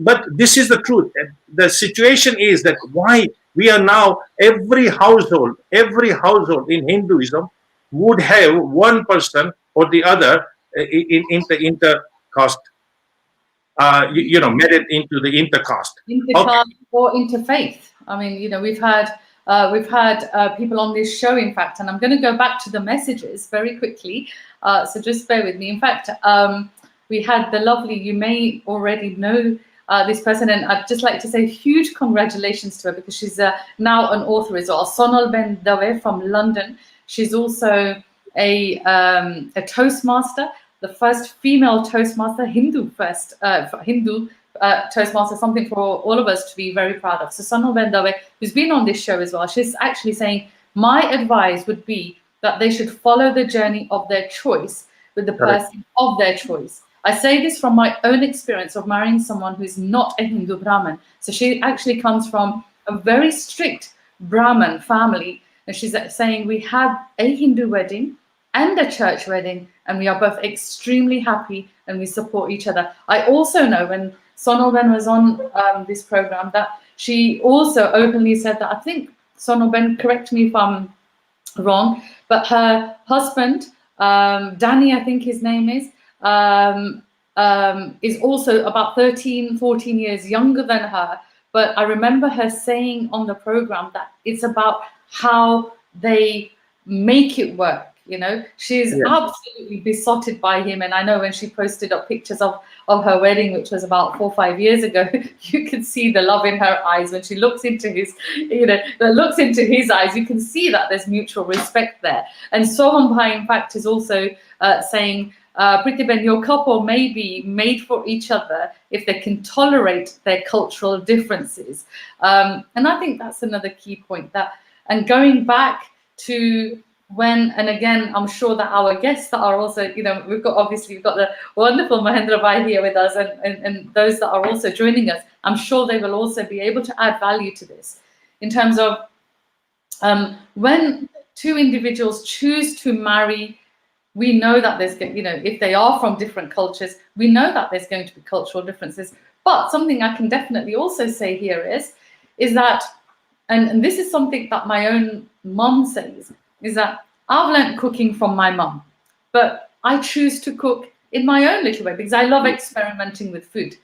But this is the truth. The situation is that why we are now, every household in Hinduism would have one person or the other in intercaste, married into the intercaste. Intercaste or interfaith. I mean, we've had people on this show, in fact, and I'm going to go back to the messages very quickly. So just bear with me. In fact, we had the lovely, you may already know this person, and I'd just like to say huge congratulations to her, because she's now an author as well. Sonal Ben Dave from London. She's also a Toastmaster, the first female Toastmaster, Hindu Toastmaster, something for all of us to be very proud of. So Sonal Ben Dave, who's been on this show as well, she's actually saying, my advice would be that they should follow the journey of their choice with the person of their choice. I say this from my own experience of marrying someone who's not a Hindu Brahmin. So she actually comes from a very strict Brahmin family. And she's saying we had a Hindu wedding and a church wedding, and we are both extremely happy and we support each other. I also know when Sonal Ben was on this program that she also openly said that, I think, Sonal Ben, correct me if I'm wrong, but her husband Danny, I think his name is also about 13, 14 years younger than her. But I remember her saying on the program that it's about how they make it work. You know, she's absolutely besotted by him. And I know when she posted up pictures of her wedding, which was about 4 or 5 years ago, you can see the love in her eyes when she looks into his, looks into his eyes. You can see that there's mutual respect there. And Soham Bhai, in fact, is also saying, Pritiben, your couple may be made for each other if they can tolerate their cultural differences. And I think that's another key point. And going back to when, and again, I'm sure that our guests that are also, we've got the wonderful Mahendra Bhai here with us, and those that are also joining us, I'm sure they will also be able to add value to this in terms of when two individuals choose to marry. We know that there's, if they are from different cultures, we know that there's going to be cultural differences. But something I can definitely also say here is that, and this is something that my own mum says, is that I've learned cooking from my mum, but I choose to cook in my own little way because I love experimenting with food.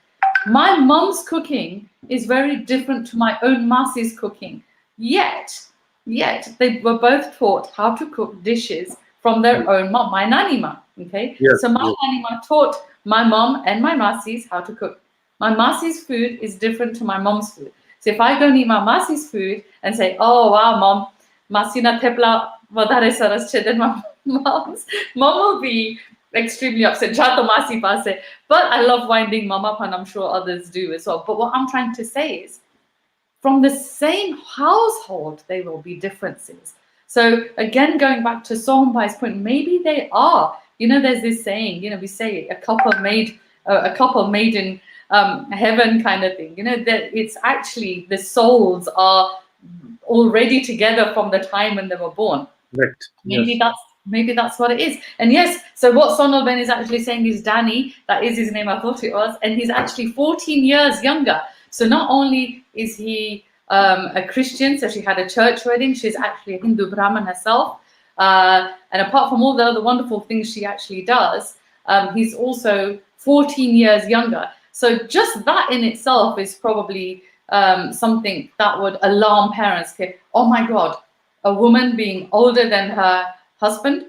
My mum's cooking is very different to my own Masi's cooking, yet they were both taught how to cook dishes from their own mom, my nanny mom, okay? Yes, so my nanny mom taught my mom and my Masi's how to cook. My Masi's food is different to my mom's food. So if I go and eat my Masi's food and say, oh, wow, mom, Masi na thepla vadare saras che, then my mom will be extremely upset. Jato Masi paase. But I love winding mom up, and I'm sure others do as well. But what I'm trying to say is, from the same household, there will be differences. So again, going back to Soham Bhai's point, maybe they are. There's this saying, we say a couple made in heaven kind of thing. That it's actually the souls are already together from the time when they were born. Right. Maybe that's what it is. And yes, so what Sonal Ben is actually saying is Danny, that is his name, I thought it was, and he's actually 14 years younger. So not only is he a Christian, so she had a church wedding, she's actually a Hindu Brahmin herself. And apart from all the other wonderful things she actually does, he's also 14 years younger. So just that in itself is probably something that would alarm parents. Okay, oh my God, a woman being older than her husband,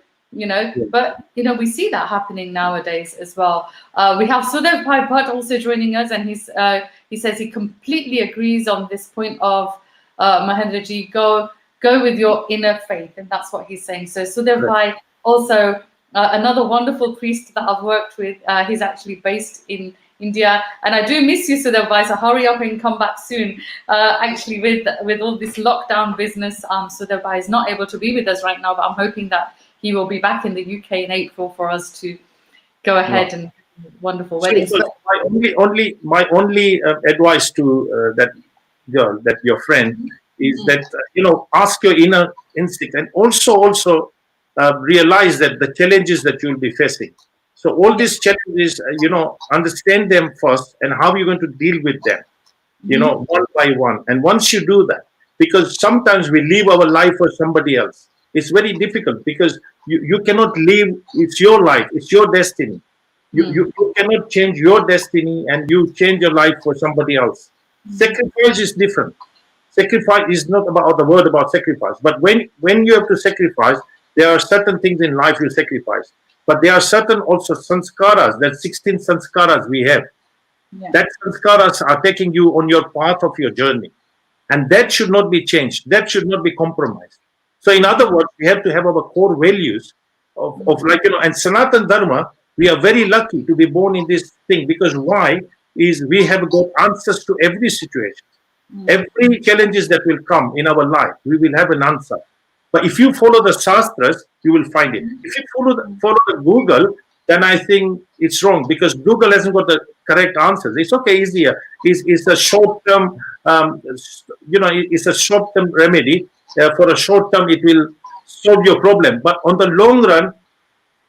but we see that happening nowadays as well. We have Sudev Bhai Bhatt also joining us, and he says he completely agrees on this point of Mahendra ji, go with your inner faith, and that's what he's saying. So Sudev Bhai, also another wonderful priest that I've worked with, he's actually based in India, and I do miss you, Sudev Bhai, so hurry up and come back soon. Actually, with all this lockdown business, Sudev Bhai is not able to be with us right now, but I'm hoping that he will be back in the UK in April for us to go ahead and wonderful weddings. So my only advice to that girl, that your friend, is that ask your inner instinct, and also realize that the challenges that you will be facing. So all these challenges, understand them first, and how you're going to deal with them, one by one. And once you do that, because sometimes we live our life for somebody else, it's very difficult because you cannot live. It's your life. It's your destiny. You cannot change your destiny, and you change your life for somebody else. Sacrifice is different. Sacrifice is not about the word about sacrifice, but when you have to sacrifice, there are certain things in life you sacrifice. But there are certain also sanskaras, that 16 sanskaras we have. Yeah. That sanskaras are taking you on your path of your journey. And that should not be changed. That should not be compromised. So in other words, we have to have our core values of and Sanatan Dharma, we are very lucky to be born in this thing, because why is we have got answers to every situation. Every challenges that will come in our life, we will have an answer. But if you follow the Shastras, you will find it. If you follow the Google, then I think it's wrong, because Google hasn't got the correct answers. It's okay, easier. It's a short-term, it's a short-term remedy. For a short term, it will solve your problem. But on the long run,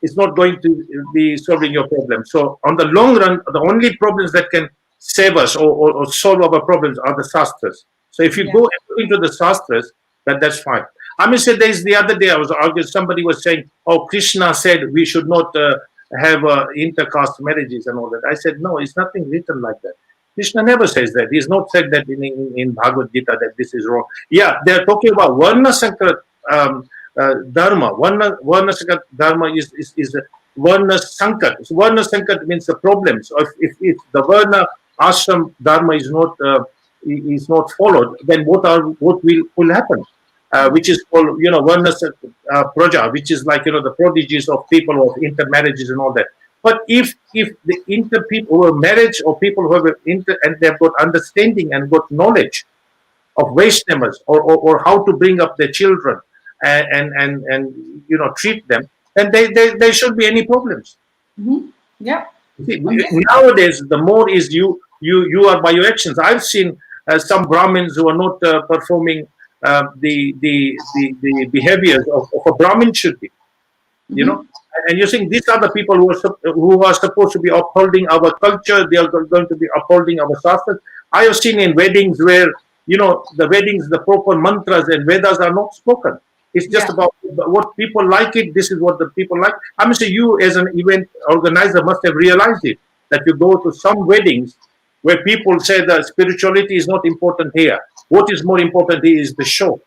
it's not going to be solving your problem. So on the long run, the only problems that can save us or solve our problems are the Shastras. So if you go into the Shastras, that's fine. I mean, say there's the other day I was arguing. Somebody was saying, "Oh, Krishna said we should not have intercaste marriages and all that." I said, "No, it's nothing written like that. Krishna never says that. He's not said that in Bhagavad Gita that this is wrong." Yeah, they're talking about Varna Sankara Dharma. Varna Sankara Dharma is Varna Sankat. So Varna Sankat means the problems. So if the Varna Ashram Dharma is not followed, then what will happen? Which is called, Varna Praja, which is like, the prodigies of people of intermarriages and all that. But if the inter people who are marriage or people who have and they've got understanding and got knowledge of Vaishnavas or how to bring up their children and treat them, then there should be any problems. Mm-hmm. Yeah. See, nowadays, the more is you are by your actions. I've seen some Brahmins who are not performing the behaviors of a Brahmin should be, and you're saying these are the people who are supposed to be upholding our culture. They are going to be upholding our shastras. I have seen in weddings where the weddings, the proper mantras and Vedas are not spoken. It's just about what people like it. This is what the people like. I mean, so you as an event organizer must have realized it, that you go to some weddings where people say that spirituality is not important here. What is more important here is the show,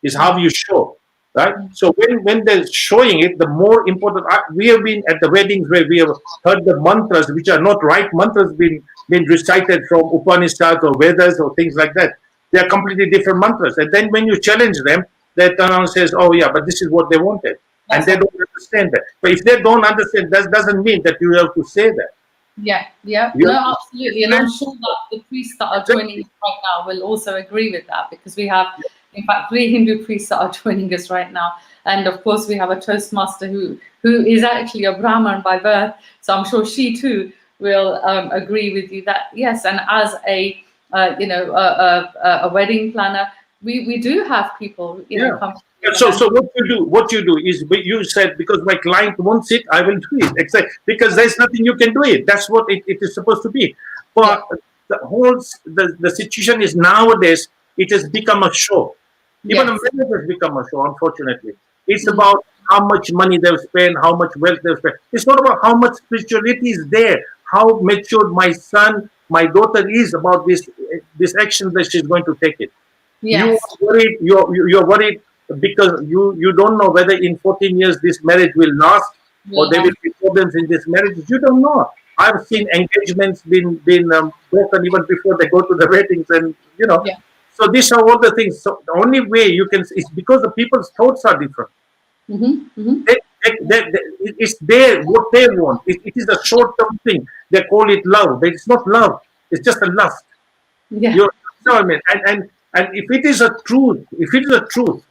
is how you show, right? So when they're showing it, the more important. We have been at the weddings where we have heard the mantras, which are not right mantras, being recited from Upanishads or Vedas or things like that. They are completely different mantras. And then when you challenge them, they turn around and says, "Oh yeah, but this is what they wanted," and they don't understand that. But if they don't understand, that doesn't mean that you have to say that. Yeah, no, absolutely, and I'm sure that the priests that are joining us right now will also agree with that, because we have, in fact, 3 Hindu priests that are joining us right now, and of course we have a Toastmaster who is actually a Brahmin by birth, so I'm sure she too will agree with you that yes, and as a wedding planner, we do have people come. So what you do is, you said, because my client wants it, I will do it. Exactly, because there's nothing you can do it. That's what it is supposed to be. But the whole the situation is nowadays it has become a show. Even a marriage has become a show. Unfortunately, it's about how much money they've spent, how much wealth they've spent. It's not about how much spirituality is there, how matured my son, my daughter is about this action that she's going to take it. Yes. You're worried because you don't know whether in 14 years this marriage will last or there will be problems in this marriage. You don't know. I've seen engagements being broken even before they go to the weddings, and So these are all the things. So the only way you can is because the people's thoughts are different. It's there what they want. It is a short-term thing. They call it love, but it's not love. It's just a lust. You know what I mean? And if it is a truth,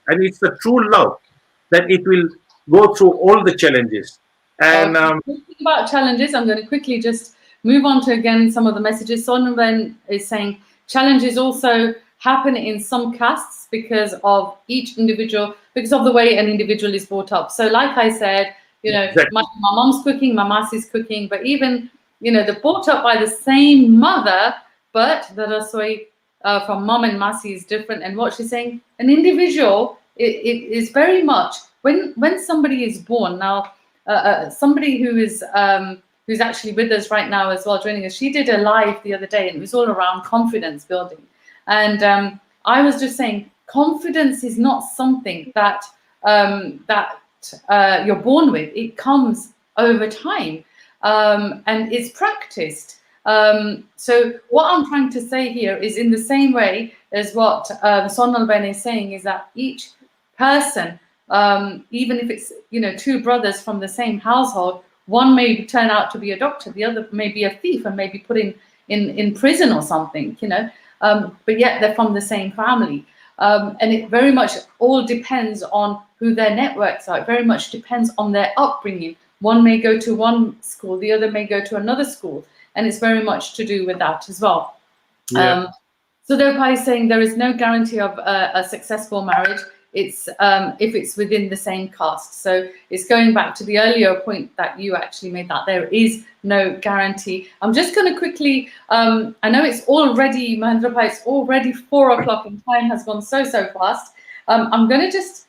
and it's the true love, then it will go through all the challenges. And talking about challenges, I'm going to quickly just move on to again some of the messages. Sonwen is saying challenges also happen in some castes because of each individual, because of the way an individual is brought up. So like I said, my mom's cooking, my masi's cooking, but even, they're brought up by the same mother, but the rasoi from mom and masi is different. And what she's saying, an individual, it is very much, when somebody is born, now somebody who's actually with us right now as well, joining us, she did a live the other day, and it was all around confidence building. And I was just saying, confidence is not something that you're born with. It comes over time, and it's practiced. So what I'm trying to say here is, in the same way as what Sonal Ben is saying, is that each person, even if it's 2 brothers from the same household, one may turn out to be a doctor, the other may be a thief and may be put in prison or something, but yet they're from the same family. And it very much all depends on who their networks are. It very much depends on their upbringing. One may go to one school, the other may go to another school. And it's very much to do with that as well. So thereby saying there is no guarantee of a successful marriage. It's if it's within the same caste. So it's going back to the earlier point that you actually made, that there is no guarantee. I'm just going to quickly, I know it's already, Mahendrabhai, it's already 4 o'clock and time has gone so fast. I'm going to just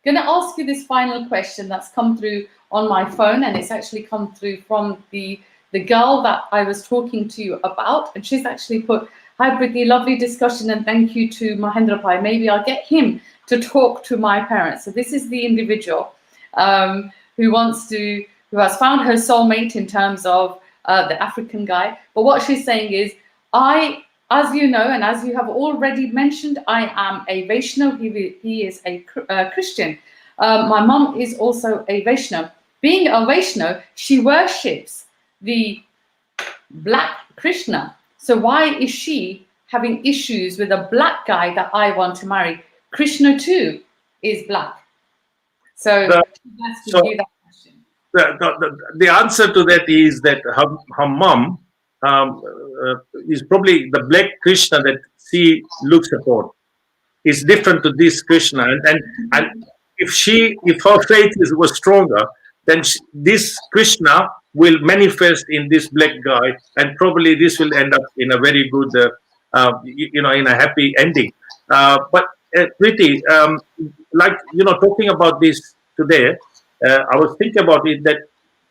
going to ask you this final question that's come through on my phone, and it's actually come through from the girl that I was talking to you about, and she's actually put, "Hi Priti, lovely discussion and thank you to Mahendra Bhai. Maybe I'll get him to talk to my parents." So this is the individual who has found her soulmate in terms of the African guy. But what she's saying is, as you know, and as you have already mentioned, I am a Vaishnav. He is a Christian. My mom is also a Vaishnav. Being a Vaishnav, she worships the black Krishna. So why is she having issues with a black guy that I want to marry? Krishna too is black. So that's to you that question. The answer to that is that her mom is probably the black Krishna that she looks upon is different to this Krishna, and if her faith was stronger, then this Krishna will manifest in this black guy, and probably this will end up in a very good, in a happy ending. But Priti, like talking about this today, I was thinking about it that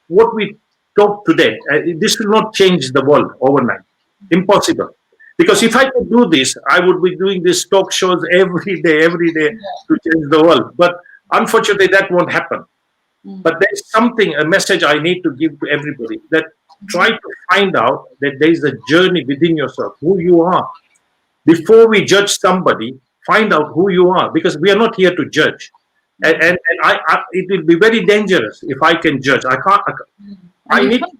what we talk today, this will not change the world overnight. Impossible. Because if I could do this, I would be doing these talk shows every day to change the world. But unfortunately, that won't happen. But there's a message I need to give to everybody, that try to find out that there is a journey within yourself, who you are. Before we judge somebody, find out who you are, because we are not here to judge. And it will be very dangerous if I can judge. I need to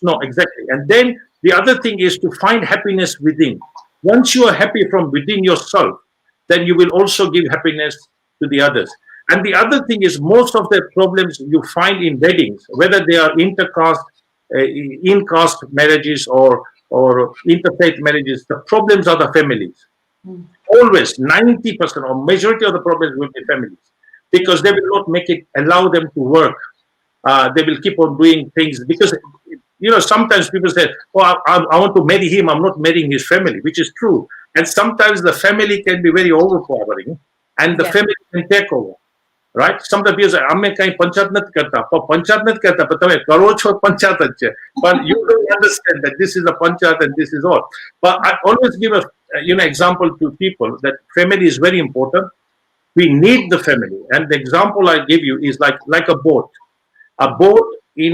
know exactly. And then the other thing is to find happiness within. Once you are happy from within yourself, then you will also give happiness to the others. And the other thing is, most of the problems you find in weddings, whether they are intercaste, in-caste marriages or interfaith marriages, the problems are the families. Always 90% or majority of the problems will be families, because they will not allow them to work. They will keep on doing things because, sometimes people say, "Oh, I want to marry him. I'm not marrying his family," which is true. And sometimes the family can be very overpowering, and the family can take over. Right? Sometimes people say, "Amme kahin panchat nat karta," but tame karo cho panchat achhe. But you don't understand that this is a panchat and this is all. But I always give a example to people that family is very important. We need the family, and the example I give you is like a boat. A boat it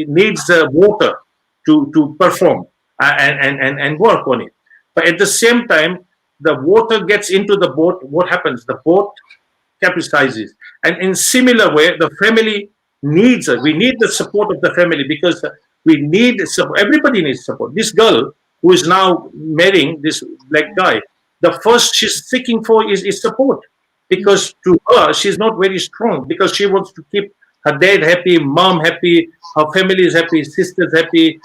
needs water to perform and work on it. But at the same time, the water gets into the boat. What happens? The boat capsizes. And in similar way, the family needs it. We need the support of the family, because we need support. Everybody needs support. This girl who is now marrying this black guy, the first she's seeking for is support, because to her, she's not very strong, because she wants to keep her dad happy, mom happy, her family is happy, sisters happy.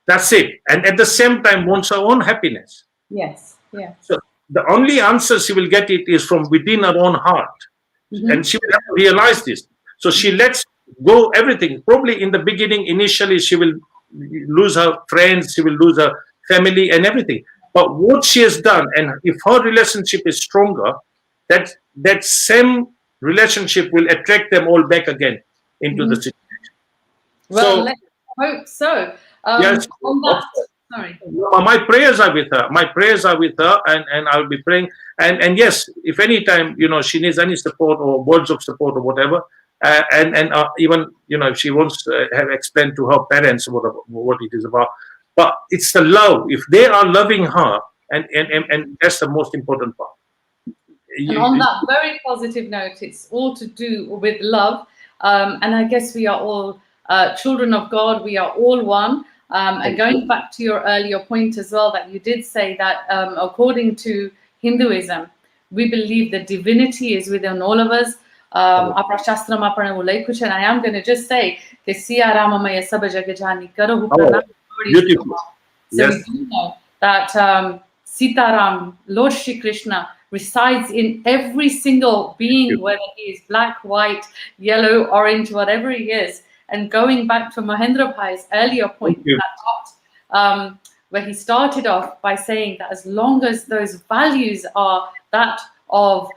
That's it. And at the same time, wants her own happiness. Yes. Yeah. So the only answer she will get it is from within her own heart. And she will have to realize this. So she lets go everything. Probably in the beginning, initially, she will lose her friends, she will lose her family and everything. But what she has done, and if her relationship is stronger, that same relationship will attract them all back again into the situation. Well, let's hope so. Yes. Sorry. My prayers are with her. And I'll be praying. And yes, if any time she needs any support or words of support or whatever, and even if she wants to have explained to her parents what it is about, but it's the love. If they are loving her, and that's the most important part. And on that very positive note, it's all to do with love. And I guess we are all children of God. We are all one. And going back to your earlier point as well, that you did say that according to Hinduism, we believe that divinity is within all of us. And I am going to just say, beautiful. So we do know that Sitaram, Lord Shri Krishna, resides in every single being, whether he is black, white, yellow, orange, whatever he is. And going back to Mahendra Bhai's earlier point, where he started off by saying that as long as those values are that of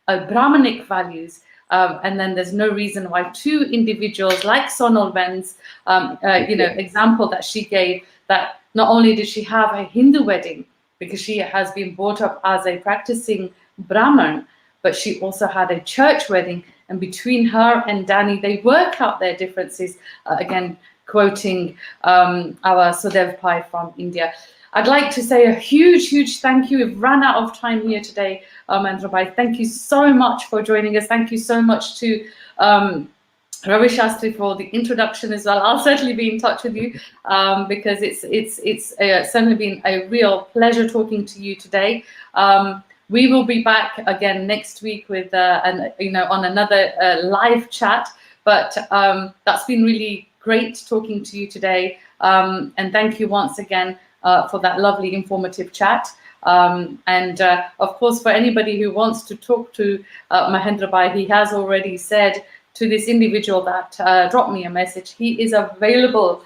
Brahmanic values. And then there's no reason why two individuals like Sonal Ben's, example that she gave, that not only did she have a Hindu wedding because she has been brought up as a practicing Brahmin, but she also had a church wedding. And between her and Danny, they work out their differences. Again, quoting our Sudev Pai from India. I'd like to say a huge, huge thank you. We've run out of time here today, Mahendra Bhai. Thank you so much for joining us. Thank you so much to Ravi Shastri for the introduction as well. I'll certainly be in touch with you because it's certainly been a real pleasure talking to you today. We will be back again next week with on another live chat. But that's been really great talking to you today. And thank you once again for that lovely informative chat. Of course, for anybody who wants to talk to Mahendra Bhai, he has already said to this individual that dropped me a message, he is available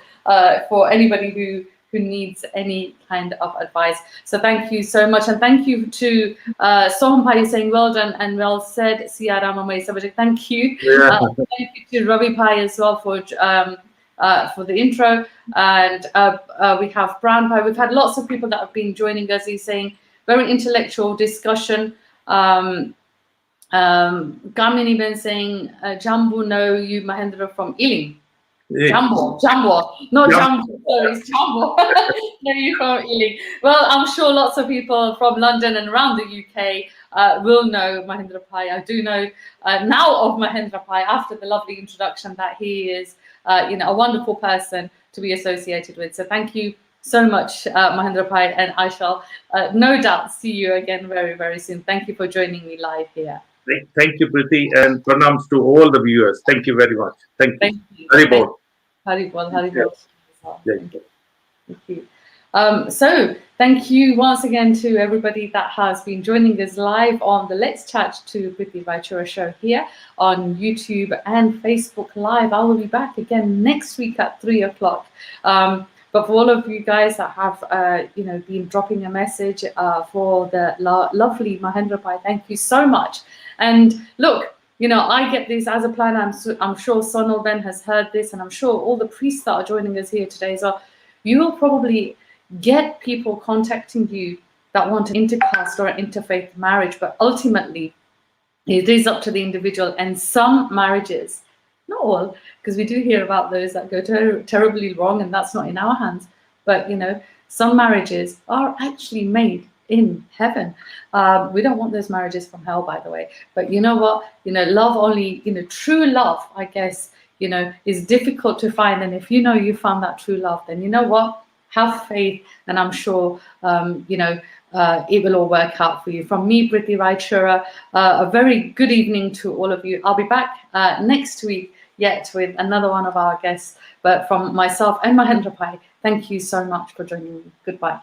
for anybody who needs any kind of advice. So thank you so much. And thank you to Soham Bhai saying well done and well said, Siyaram Amay Sabajak. Thank you. Yeah. Thank you to Ravi Bhai as well for the intro. And we have Brown Bhai. We've had lots of people that have been joining us. He's saying very intellectual discussion. Gamini Ben saying, Jambu know you Mahendra from Ealing. Jambo, not Jambo, sorry, it's Jambo. No, you from Ealing. Well, I'm sure lots of people from London and around the UK will know Mahendra Bhai. I do know now of Mahendra Bhai after the lovely introduction that he is, a wonderful person to be associated with. So thank you so much, Mahendra Bhai, and I shall no doubt see you again very, very soon. Thank you for joining me live here. Thank you, Priti, and pranams to all the viewers. Thank you very much. Thank you. Haribol. Haribol. Thank you. Thank you. So thank you once again to everybody that has been joining us live on the Let's Chat to Priti Raichura show here on YouTube and Facebook Live. I will be back again next week at 3 o'clock. But for all of you guys that have, been dropping a message for the lovely Mahendra Bhai, thank you so much. And look, I get this as a plan. I'm sure Sonal Ben has heard this, and I'm sure all the priests that are joining us here today as well. You will probably get people contacting you that want an intercast or an interfaith marriage, but ultimately it is up to the individual. And some marriages, not all, because we do hear about those that go terribly wrong, and that's not in our hands. But some marriages are actually made in heaven. We don't want those marriages from hell, by the way. But you know what? Love only, true love, I guess, is difficult to find. And if you found that true love, then you know what? Have faith, and I'm sure, it will all work out for you. From me, Priti Raichura, a very good evening to all of you. I'll be back next week yet with another one of our guests. But from myself and Mahendra Bhai, thank you so much for joining me. Goodbye.